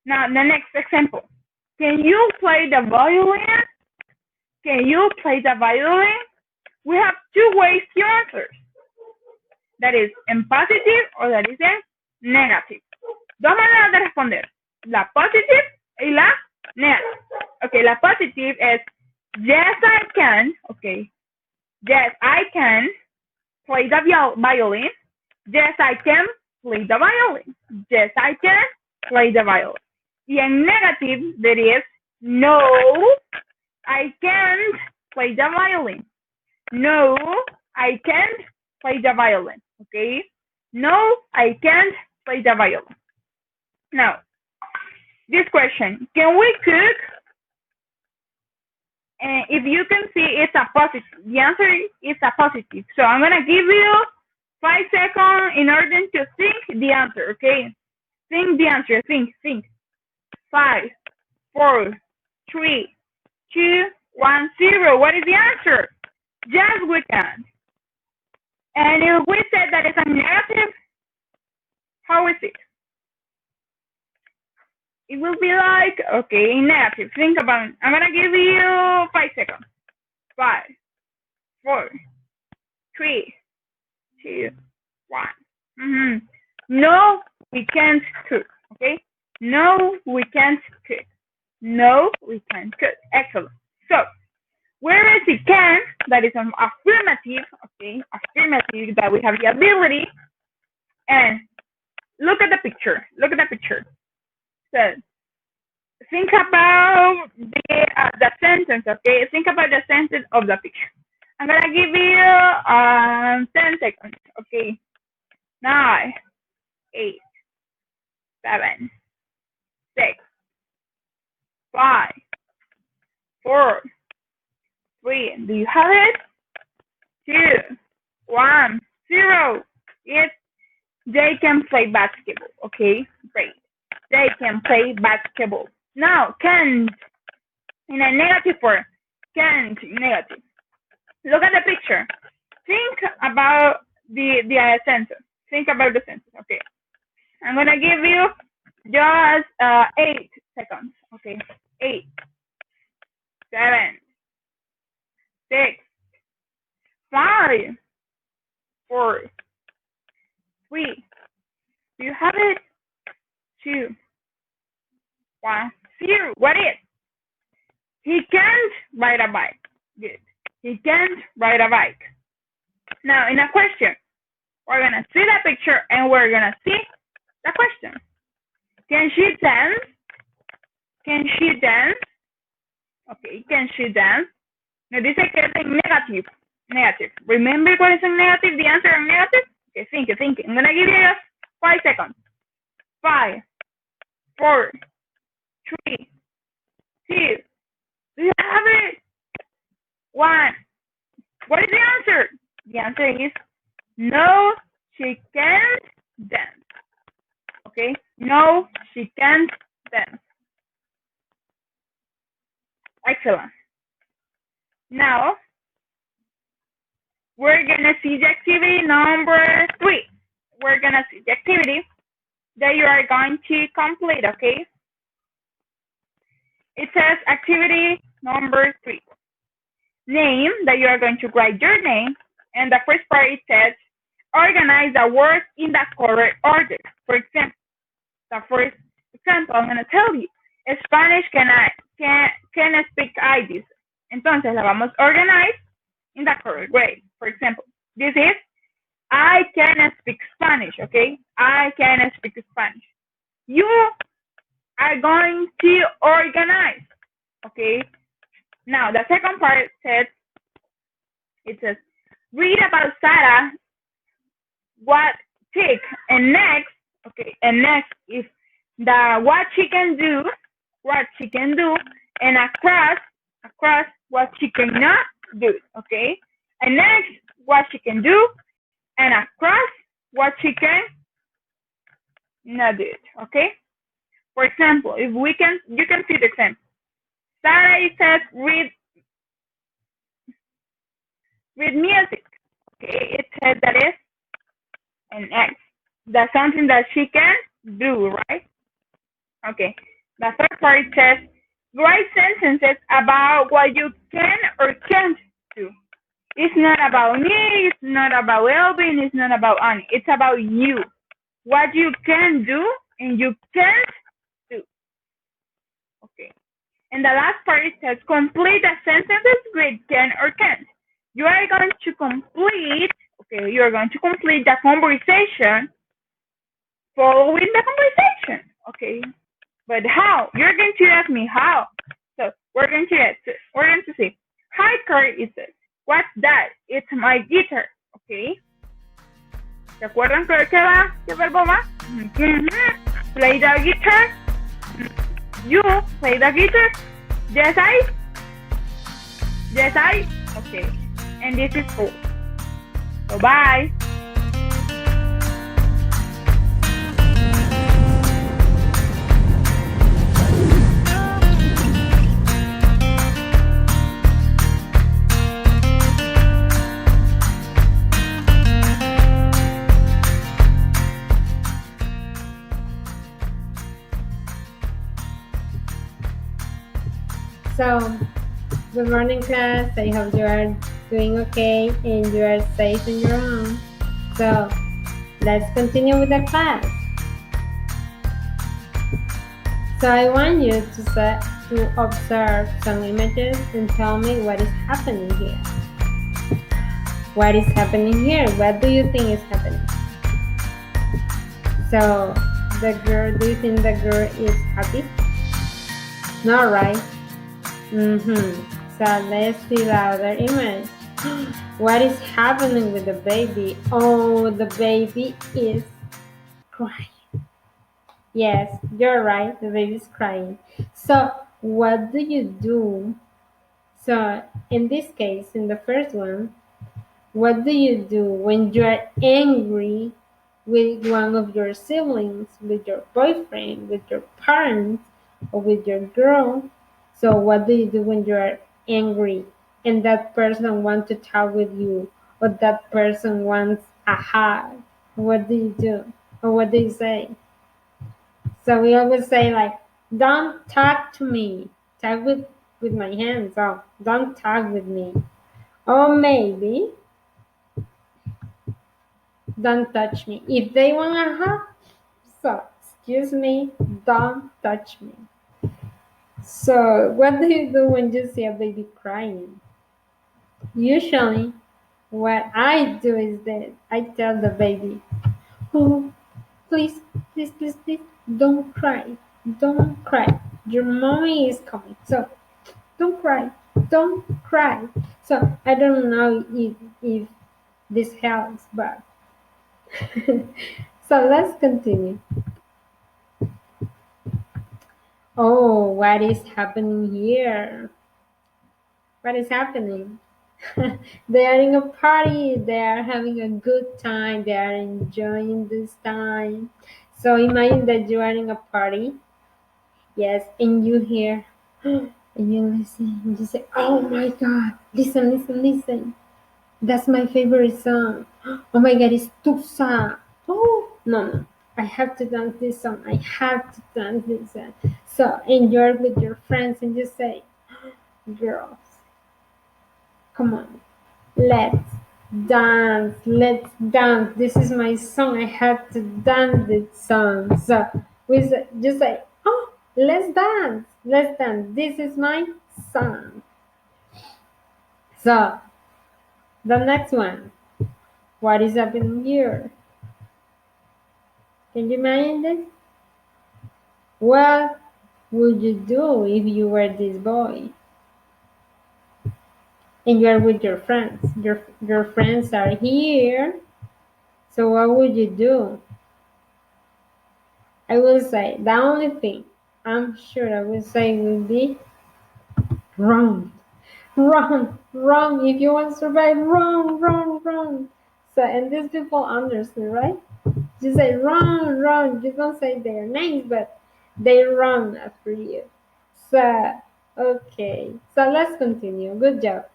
Now, the next example. Can you play the violin? Can you play the violin? We have two ways to answer. That is in positive or that is in negative. Dos maneras de responder. La positive y la negative. Okay, la positive es yes, I can. Okay. Yes, I can play the violin. Yes, I can play the violin. Yes, I can play the violin. Y en negative, there is no, I can't play the violin. No, I can't play the violin. Okay? No, I can't play the violin. Now, this question, can we cook? And if you can see, it's a positive. The answer is a positive. So I'm going to give you 5 seconds in order to think the answer, okay? Think the answer. Think. 5, 4, 3, 2, 1, 0. What is the answer? Yes, we can. And if we said that it's a negative, how is it? It will be like, okay, negative. Think about it. I'm going to give you 5 seconds. 5, 4, 3, 2, 1. No, we can't cook. Okay? No, we can't cook. No, we can't cook. Excellent. So, where is the can? That is an affirmative. Okay? Affirmative, that we have the ability. And look at the picture. So, think about the sentence, okay? Think about the sentence of the picture. I'm going to give you 10 seconds, okay? 9, 8, 7, 6, 5, 4, 3. Do you have it? 2, 1, 0. Yes, they can play basketball, okay? Great. They can play basketball. Now, can't, in a negative form. Can't, negative. Look at the picture. Think about the sentence. Think about the sentence, okay? I'm going to give you just 8 seconds, okay? 8, 7, 6, 5, 4, 3. Do you have it? 2, 1, 0. What is? He can't ride a bike. Good. He can't ride a bike. Now, in a question, we're going to see the picture and we're going to see the question. Can she dance? Can she dance? Okay, can she dance? Nos dice que es en negative. Negative. Remember what is in negative? The answer in negative? Okay, think. I'm going to give you just 5 seconds. 5, 4, 3, 2. Do you have it? 1. What is the answer? The answer is no, she can't dance. Okay? No, she can't dance. Excellent. Now, we're going to see the activity number 3. We're going to see the activity that you are going to complete, okay? It says activity number 3. Name, that you are going to write your name. And the first part, it says, organize the words in the correct order. For example, I'm going to tell you, Spanish can speak I this. Entonces la vamos a organize in the correct way. For example, this is I can speak Spanish, okay? I can speak Spanish. You are going to organize, okay? Now, the second part says, it says, read about Sarah, what tick, and next, okay, and next is the what she can do, and across what she cannot do, okay? And next, what she can do, and across what she can not do it, okay? For example, if you can see the example. Sarah, it says read music, okay? It says that is an X. That's something that she can do, right? Okay. The third part says write sentences about what you can or can't do. It's not about me, it's not about Elvin, it's not about Annie. It's about you. What you can do and you can't do. Okay. And the last part says complete the sentences with can or can't. You are going to complete, okay, you are going to complete the conversation following the conversation, okay? But how? You're going to ask me how. So we're going to see. Hi, Kurt, it says. What's that? It's my guitar, okay? ¿Recuerdan qué verbo va? Play the guitar. You play the guitar. Yes, I. Okay. And this is all. So bye. So, good morning, class. I hope you are doing okay and you are safe in your home. So, let's continue with the class. So, I want you to observe some images and tell me what is happening here. What is happening here? What do you think is happening? So, do you think the girl is happy? No, right? So let's see the other image. What is happening with the baby? Oh, the baby is crying. Yes, you're right. The baby is crying. So what do you do? So in this case, in the first one, what do you do when you are angry with one of your siblings, with your boyfriend, with your parents, or with your girl? So what do you do when you are angry and that person wants to talk with you, or that person wants a hug? What do you do? Or what do you say? So we always say like, don't talk to me. Talk with my hands off. Don't talk with me. Or maybe don't touch me. If they want a hug, so excuse me, don't touch me. So what do you do when you see a baby crying? Usually what I do is that I tell the baby, oh, please, don't cry. Don't cry. Your mommy is coming. So don't cry. Don't cry. So I don't know if this helps, but so let's continue. Oh, what is happening here? What is happening? They are in a party. They are having a good time. They are enjoying this time. So imagine that you are in a party. Yes, and you hear, and you listen, and you say, oh my God, listen. That's my favorite song. Oh my God, it's Tusa. Oh, no. I have to dance this song. I have to dance this song. So, and you're with your friends and you say, girls, come on, let's Dance, let's dance. This is my song. I have to dance this song. So we just say, oh, let's dance. Let's dance. This is my song. So the next one. What is happening here? Can you imagine this? What would you do if you were this boy? And you are with your friends. Your friends are here. So what would you do? I will say the only thing I'm sure I will say will be run. Run, run. If you want to survive, run, run, run. So and these people understand, right? You say run, run. You don't say their names, but they run after you. So okay. So let's continue. Good job.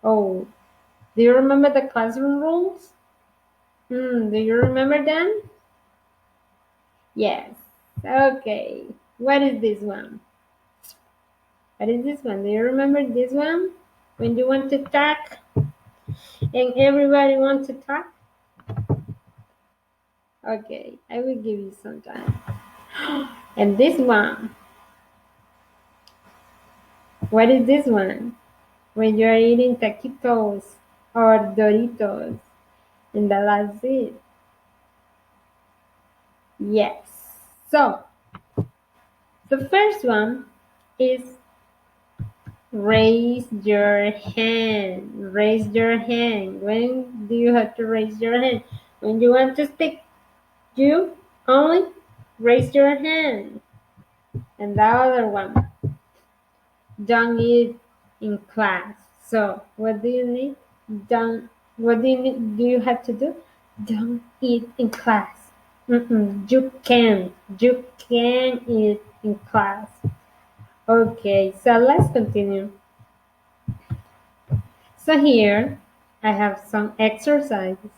Oh, do you remember the classroom rules? Do you remember them? Yes. Okay. What is this one? What is this one? Do you remember this one? When you want to talk and everybody wants to talk? Okay, I will give you some time. And this one. What is this one? When you are eating taquitos or Doritos and that's it. Yes. So, the first one is raise your hand. Raise your hand. When do you have to raise your hand? When you want to speak, you only raise your hand. And the other one, don't eat in class. So what do you need? Don't. What do you need? Do you have to do? Don't eat in class. You can. You can eat in class. Okay, so let's continue. So here I have some exercises,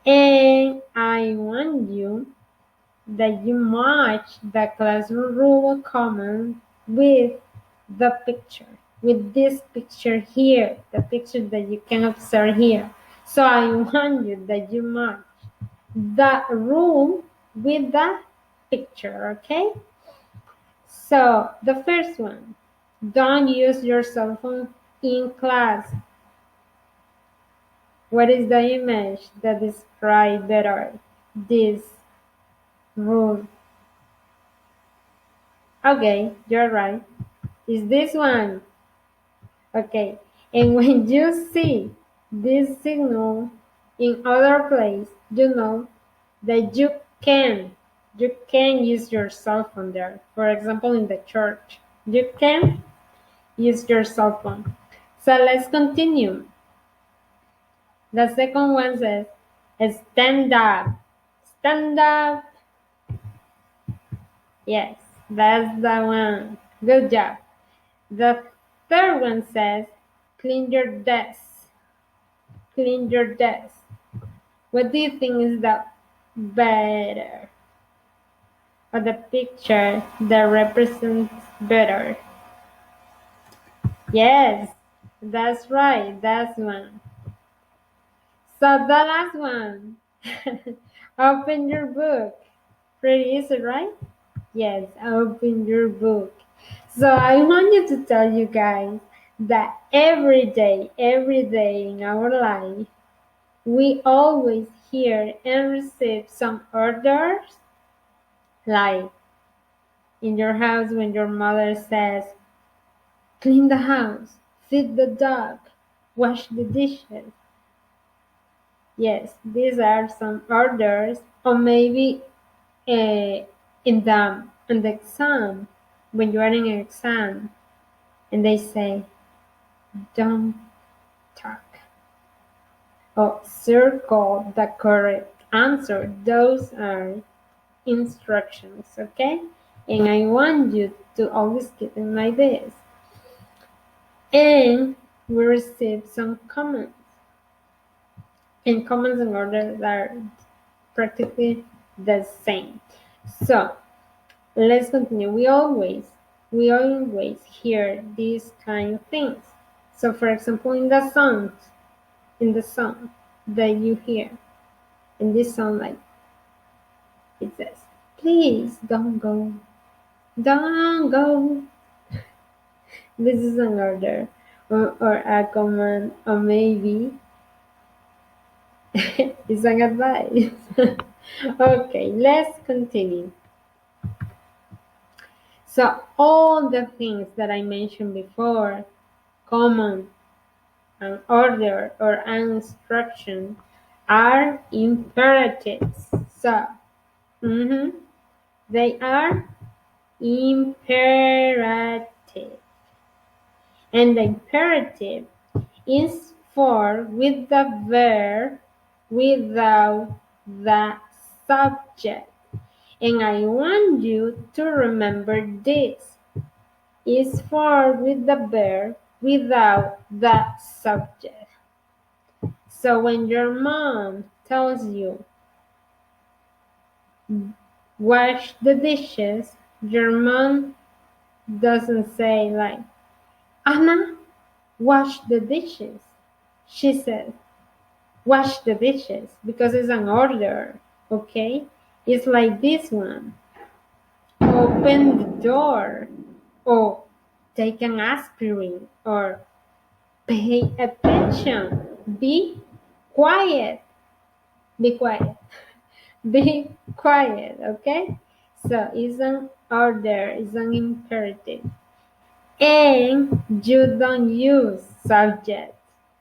and I want you that you match the classroom rule comment with the picture, with this picture here, the picture that you can observe here. So I want you that you match the rule with the picture, okay? So the first one, don't use your cell phone in class. What is the image that describes better this rule? Okay, you're right. Is this one. Okay, and when you see this signal in other place, you know that you can use your cell phone there. For example, in the church, you can use your cell phone. So let's continue. The second one says, stand up. Stand up. Yes, that's the one. Good job. The third one says, clean your desk. Clean your desk. What do you think is the better? Or the picture that represents better? Yes, that's right. That's one. So the last one. Open your book. Pretty easy, right? Yes, open your book. So I want you to tell you guys that every day in our life, we always hear and receive some orders, like in your house when your mother says, clean the house, feed the dog, wash the dishes. Yes, these are some orders, or maybe uh, in the exam, when you are in an exam, and they say, don't talk, or circle the correct answer. Those are instructions, okay? And I want you to always keep in mind this. And we receive some comments. And comments and orders are practically the same. So let's continue. We always hear these kind of things. So for example, in the song that you hear, in this song, like it says, please don't go, don't go. This is an order or a command, or maybe it's an advice. Okay, let's continue. So all the things that I mentioned before, command, an order, or an instruction, are imperatives. So they are imperative. And the imperative is for with the verb without the subject. And I want you to remember this. Is for with the verb without the subject. So when your mom tells you wash the dishes, your mom doesn't say like, Anna, wash the dishes. She says, wash the dishes because it's an order, okay? It's like this one. Open the door, or take an aspirin, or pay attention. Be quiet. Be quiet. Be quiet, okay? So it's an order, it's an imperative. And you don't use subject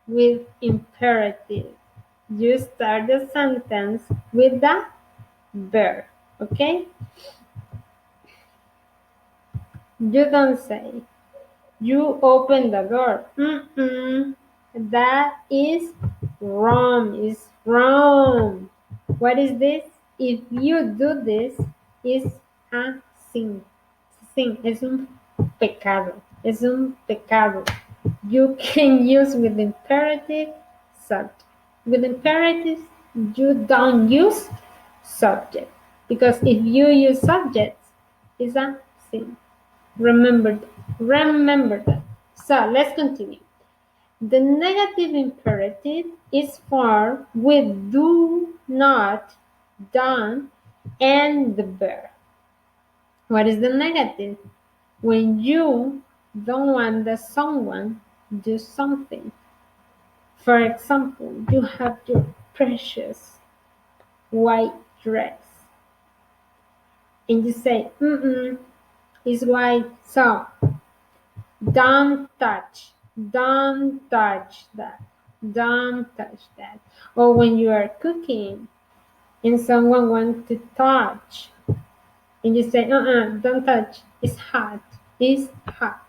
with imperative. You start the sentence with the verb, okay? You don't say, you open the door. That is wrong. It's wrong. What is this? If you do this, it's a sin. Sin. Es un pecado. Es un pecado. You can use with imperative subject. With imperatives, you don't use subject. Because if you use subjects, it's a sin. Remember that. Remember that. So let's continue. The negative imperative is for with do not, done, and the verb. What is the negative? When you don't want that someone do something. For example, you have your precious white dress and you say, it's white, so don't touch that. Don't touch that. Or when you are cooking and someone wants to touch and you say, don't touch. It's hot. It's hot.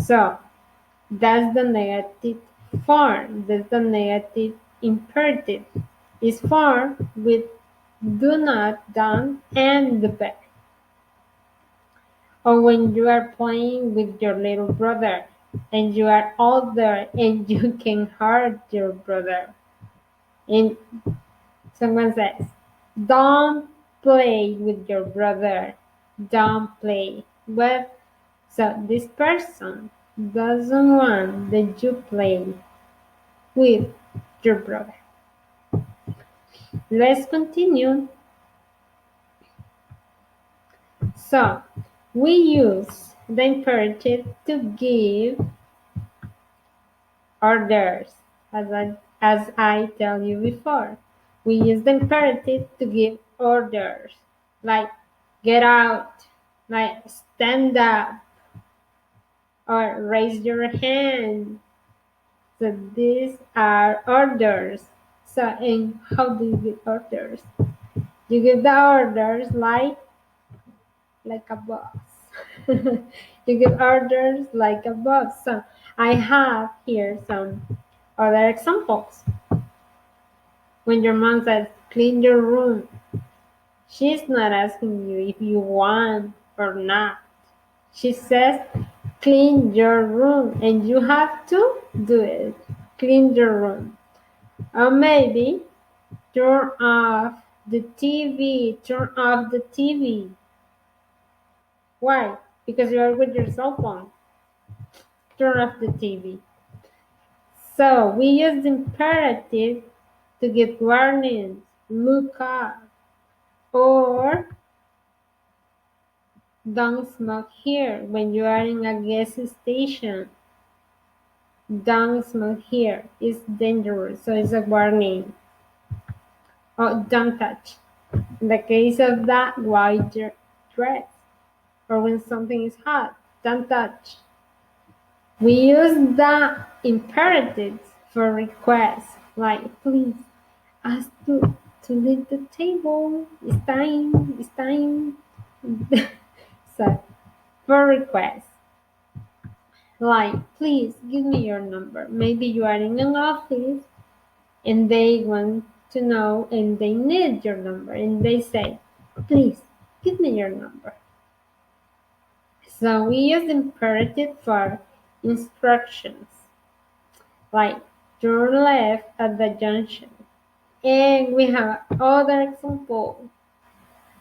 So that's the negative form. That's the negative imperative. It's for with do not, done, and the verb. Or when you are playing with your little brother and you are older and you can hurt your brother. And someone says, don't play with your brother. Don't play. Well, so this person doesn't want that you play with your brother. Let's continue. So we use the imperative to give orders, as I tell you before. We use the imperative to give orders, like get out, like stand up, or raise your hand. So these are orders. So, and how do you give orders? You give the orders like a boss. You give orders like a boss. So I have here some other examples. When your mom says, clean your room, she's not asking you if you want or not. She says, clean your room, and you have to do it. Clean your room. Or maybe, turn off the TV. Turn off the TV. Why? Because you are with your cell phone. Turn off the TV. So we use the imperative to give warnings, look up, or don't smoke here when you are in a gas station. Don't smoke here. It's dangerous, so it's a warning. Oh, don't touch. In the case of that white dress, or when something is hot, don't touch. We use the imperatives for requests, like please ask to leave the table. It's time. It's time. So for requests, like please give me your number. Maybe you are in an office and they want to know and they need your number and they say, please give me your number. So we use imperative for instructions, like turn left at the junction. And we have other example,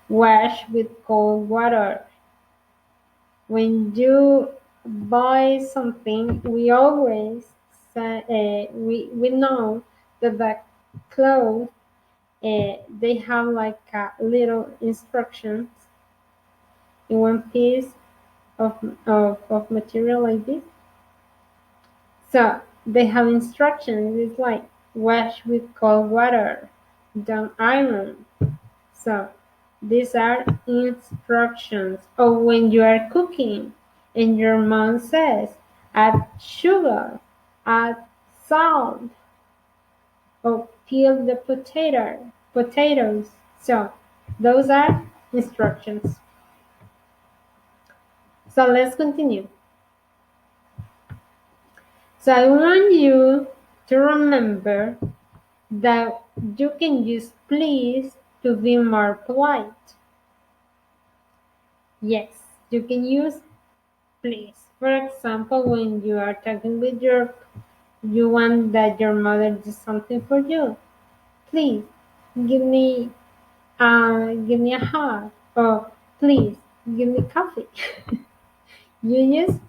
wash with cold water. When you buy something, we always say, we know that the clothes they have like a little instructions in one piece of material like this. So they have instructions. It's like wash with cold water, don't iron. So these are instructions. Or when you are cooking and your mom says add sugar, add salt, or peel the potatoes. So those are instructions. So let's continue. So I want you to remember that you can use please to be more polite. Yes, you can use please. For example, when you are talking with you want that your mother does something for you. Please give me a hug, or please give me coffee. You use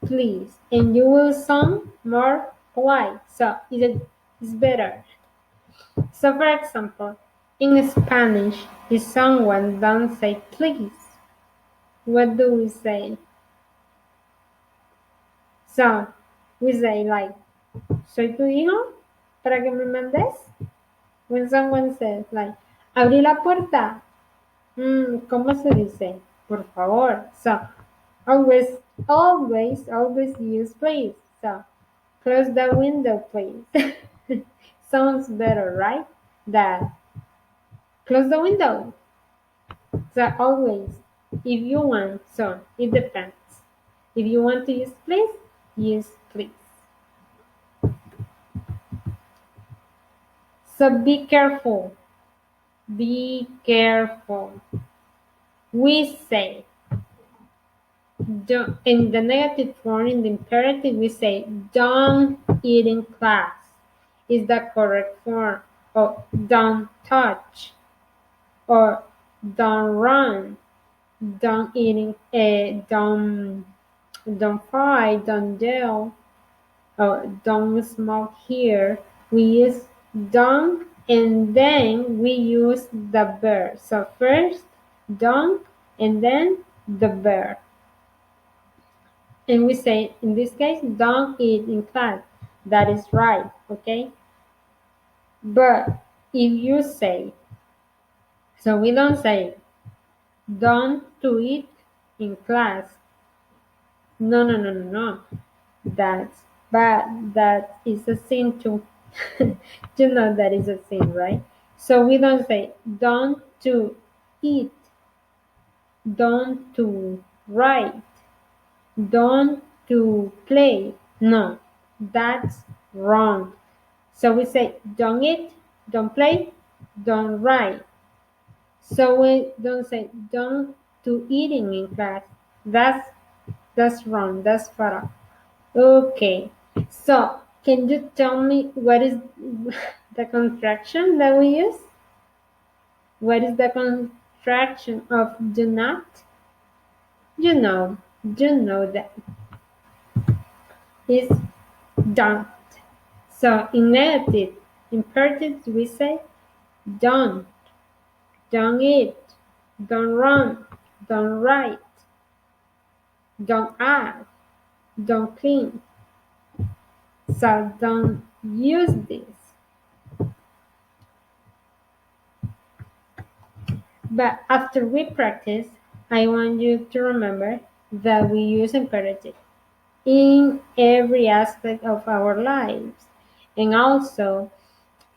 please, and you will sound more polite. So it's better. So for example, in Spanish, if someone don't say please, what do we say? So we say like, soy tu hijo, para que me mandes. When someone says like, abrí la puerta, ¿cómo se dice? Por favor. So always use please. So close the window, please. Sounds better, right? That close the window. So always, if you want, so it depends. If you want to use please, use please. So be careful. Be careful. We say, don't, in the negative form, in the imperative, we say, don't eat in class. Is the correct form. Or don't touch. Or don't run. Don't eat in, don't fight, don't yell. Or don't smoke here. We use don't and then we use the verb. So first don't and then the verb. And we say, in this case, don't eat in class. That is right, okay? But if you say, so we don't say, don't to eat in class. No. That's bad. That is a sin too. You know that is a sin, right? So we don't say, don't to eat, don't to write, don't to play. No, that's wrong. So we say don't eat, don't play, don't write. So we don't say don't to eating in class. That's wrong. That's far off. Okay. So can you tell me what is the contraction that we use? What is the contraction of do not? You know that is don't. So in negative imperatives we say don't eat, don't run, don't write, don't ask, don't clean. So don't use this. But after we practice, I want you to remember that we use imperative in every aspect of our lives. And also,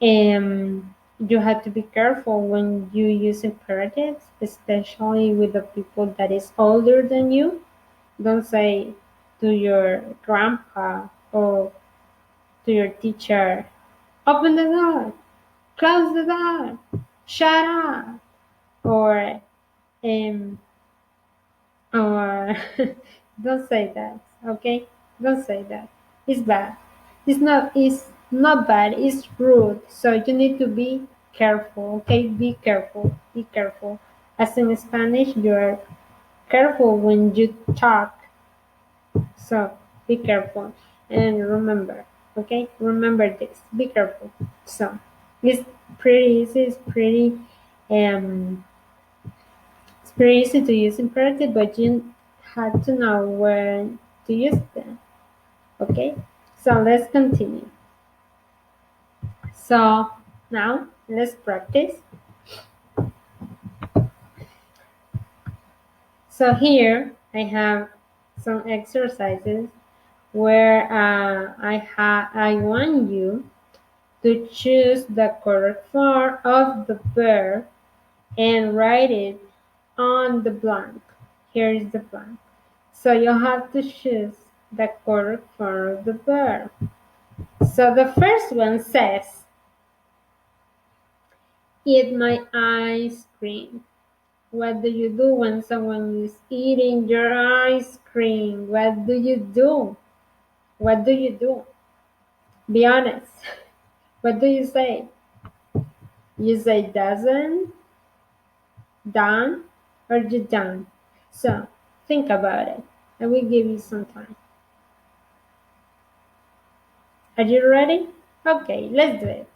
you have to be careful when you use imperatives, especially with the people that is older than you. Don't say to your grandpa or to your teacher, open the door, close the door, shut up, or um, or don't say that, okay? Don't say that. It's bad. It's not bad, it's rude. So you need to be careful, okay? Be careful. Be careful. As in Spanish, you're careful when you talk. So be careful and remember, okay? Remember this. Be careful. So it's pretty easy, um it's pretty easy to use imperative, but you have to know when to use them. Okay? So let's continue. So now let's practice. So here I have some exercises where I want you to choose the correct form of the verb and write it on the blank. Here is the blank. So you have to choose the correct form of the verb. So the first one says, eat my ice cream. What do you do when someone is eating your ice cream? What do you do? What do you do? Be honest. What do you say? You say doesn't, done, or you done. So think about it. I will give you some time. Are you ready? Okay, let's do it.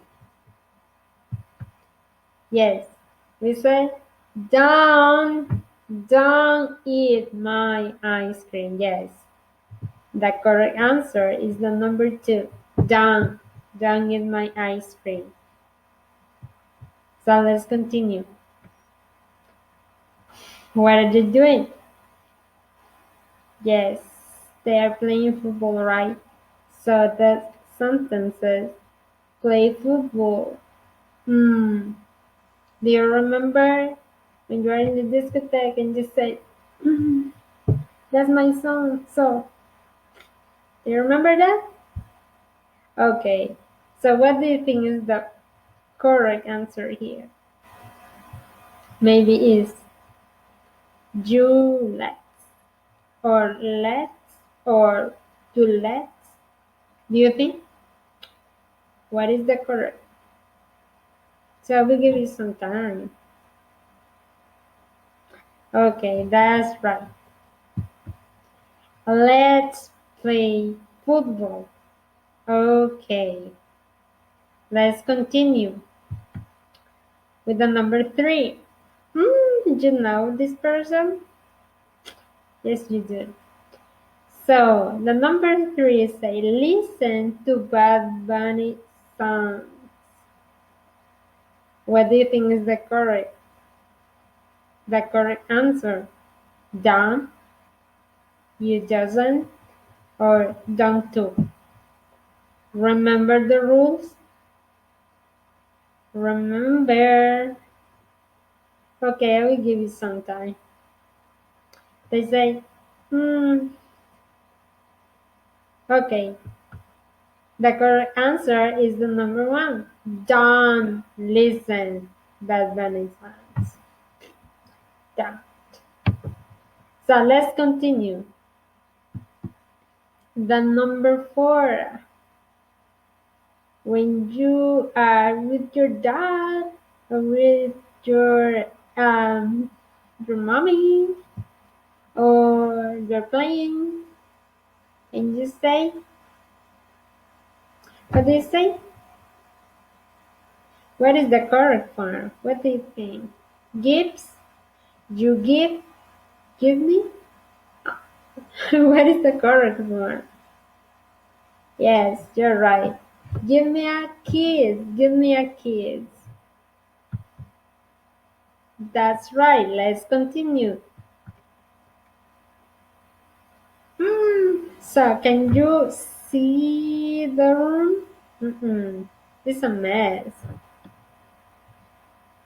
Yes, we say, don't eat my ice cream. Yes, the correct answer is the number 2. Don't eat my ice cream. So let's continue. What are they doing? Yes, they are playing football, right? So the sentence says, play football. Do you remember when you are in the discotheque and you say, that's my song? So, do you remember that? Okay. So what do you think is the correct answer here? Maybe is you let's or let's or to let's. Do you think? What is the correct? So I will give you some time. Okay, that's right. Let's play football. Okay. Let's continue with the number 3. Did you know this person? Yes, you did. So the number 3 say listen to Bad Bunny songs. What do you think is the correct answer? Don't, you doesn't, or don't do? Remember the rules? Remember. Okay, I will give you some time. They say, okay. The correct answer is the number 1. Don't listen Bad Bunny songs. Don't. So let's continue. The number 4. When you are with your dad or with your mommy or you're playing and you say, What do you say? What is the correct form? What do you think? Gives? You give? Give me? What is the correct form? Yes, you're right. Give me a kiss. Give me a kiss. That's right. Let's continue. So, can you see the room? It's a mess.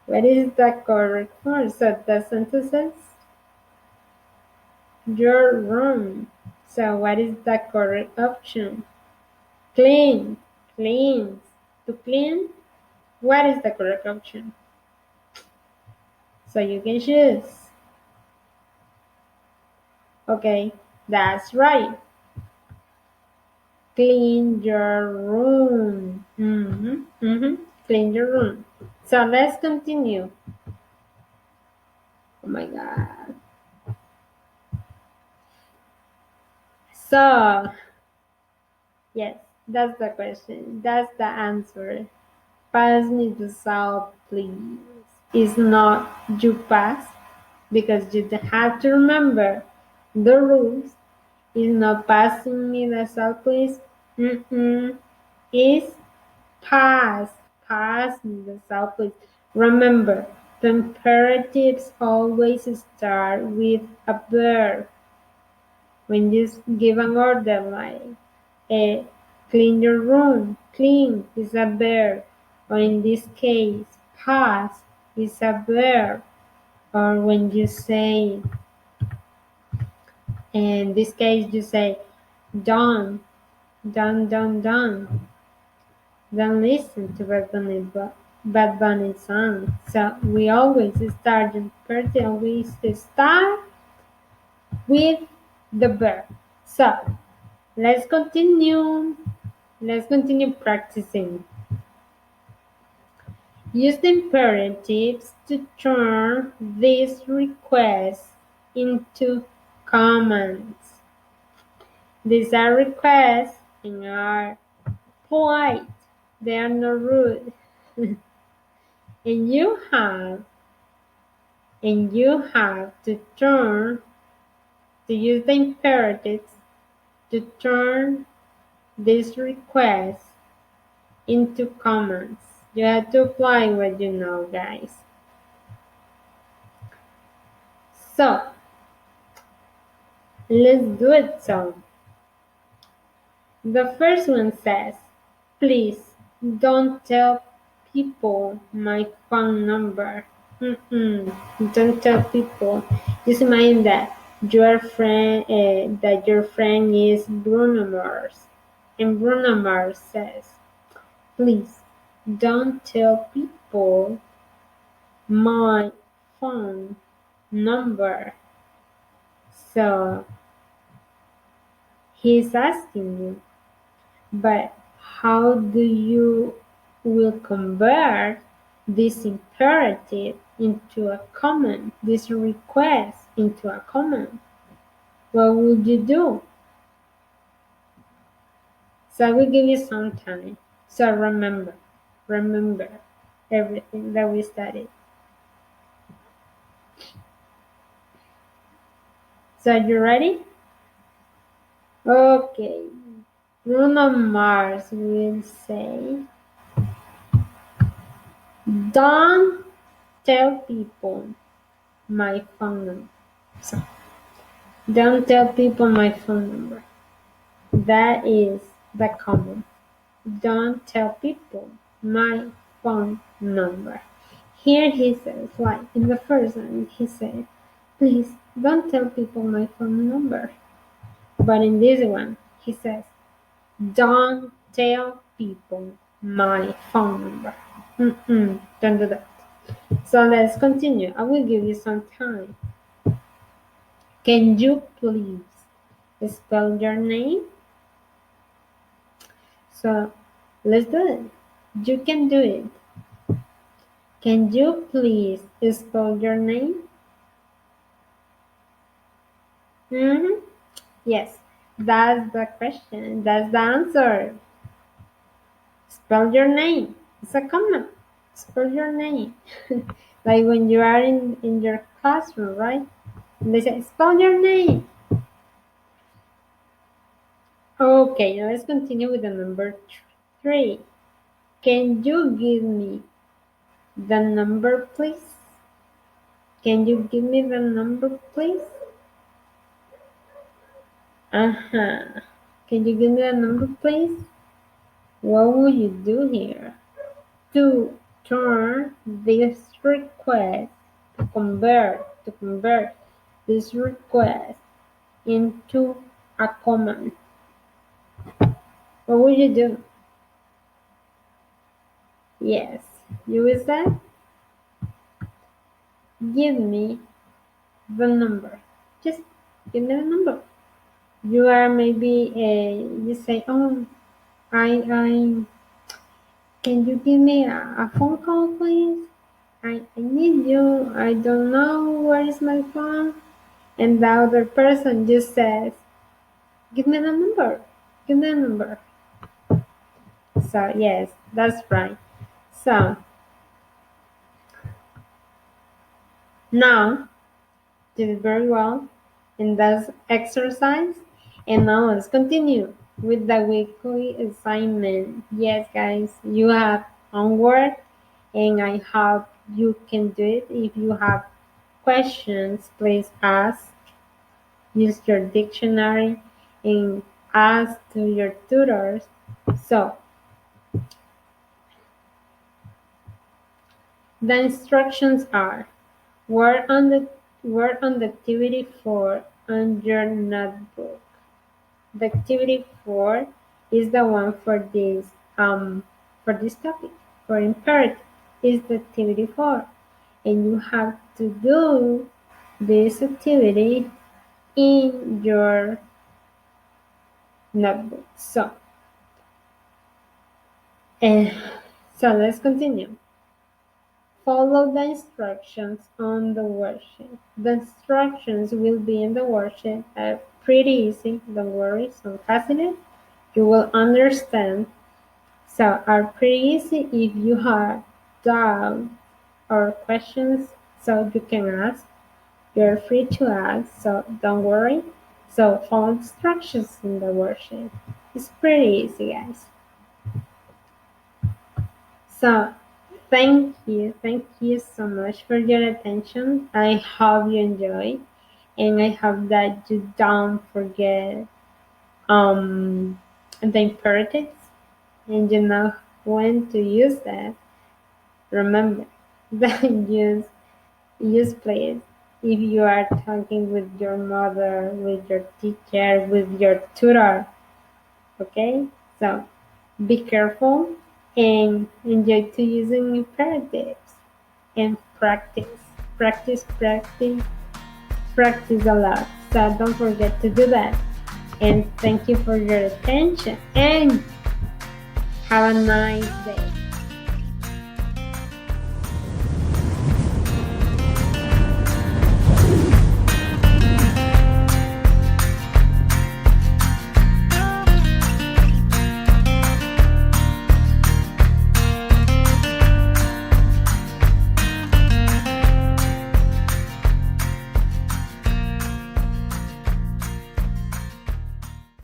What is the correct form? So, the sentence says, your room. So, what is the correct option? Clean. Clean. To clean? What is the correct option? So, you can choose. Okay, that's right. Clean your room. Clean your room. So let's continue. Oh my God. So, yes, that's the question. That's the answer. Pass me the salt, please. It's not you pass because you have to remember the rules. Is not passing me the salt, please. Is pass. Pass me the salt, please. Remember, the imperatives always start with a verb. When you give an order like clean your room, clean is a verb, or in this case, pass is a verb, or when you say, in this case, you say done, done. Don't listen to Bad Bunny song. So we always start the imperative, always start with the verb. So let's continue. Let's continue practicing. Use the imperatives to turn these requests into commands. These are requests and are polite. They are not rude. and you have to use the imperatives to turn these requests into commands. You have to apply what you know, guys. So let's do it. So the first one says, please don't tell people my phone number. Don't tell people. Just imagine that your friend is Bruno Mars, and Bruno Mars says, please don't tell people my phone number. So he's asking you, but how do you will convert this imperative into a command, this request into a command? What would you do? So I will give you some time. So remember everything that we studied. So you ready? Okay. Bruno Mars will say, don't tell people my phone number. So, don't tell people my phone number. That is the command. Don't tell people my phone number. Here he says, like in the first one, he said, please don't tell people my phone number. But in this one, he says, don't tell people my phone number. Don't do that. So let's continue. I will give you some time. Can you please spell your name? So let's do it. You can do it. Can you please spell your name? Yes, that's the question. That's the answer. Spell your name. It's a command. Spell your name. Like when you are in your classroom, right? And they say, spell your name. Okay, now let's continue with the number 3. Can you give me the number, please? Can you give me the number, please? Uh-huh. Can you give me the number, please? What will you do here? To turn this request, to convert this request into a command. What will you do? Yes, you will say, give me the number. Just give me the number. You are maybe you say, oh, I can you give me a phone call, please? I need you. I don't know where is my phone. And the other person just says, give me the number. Give me the number. So yes, that's right. So now did very well in this exercise. And now let's continue with the weekly assignment. Yes, guys, you have homework, and I hope you can do it. If you have questions, please ask. Use your dictionary and ask to your tutors. So, the instructions are work on the activity 4 on your notebook. The activity 4 is the one for this topic. For imperative is the activity 4, and you have to do this activity in your notebook. Uh, so let's continue. Follow the instructions on the worksheet. The instructions will be in the worksheet. Pretty easy, don't worry, so fascinating. You will understand. So are pretty easy. If you have doubts or questions, so you can ask. You're free to ask, so don't worry. So follow instructions in the worksheet. It's pretty easy, guys. So thank you so much for your attention. I hope you enjoy, and I hope that you don't forget the imperatives, and you know when to use that. Remember that use please if you are talking with your mother, with your teacher, with your tutor. Okay, so be careful and enjoy to using imperatives, and practice a lot. So don't forget to do that. And thank you for your attention, and have a nice day.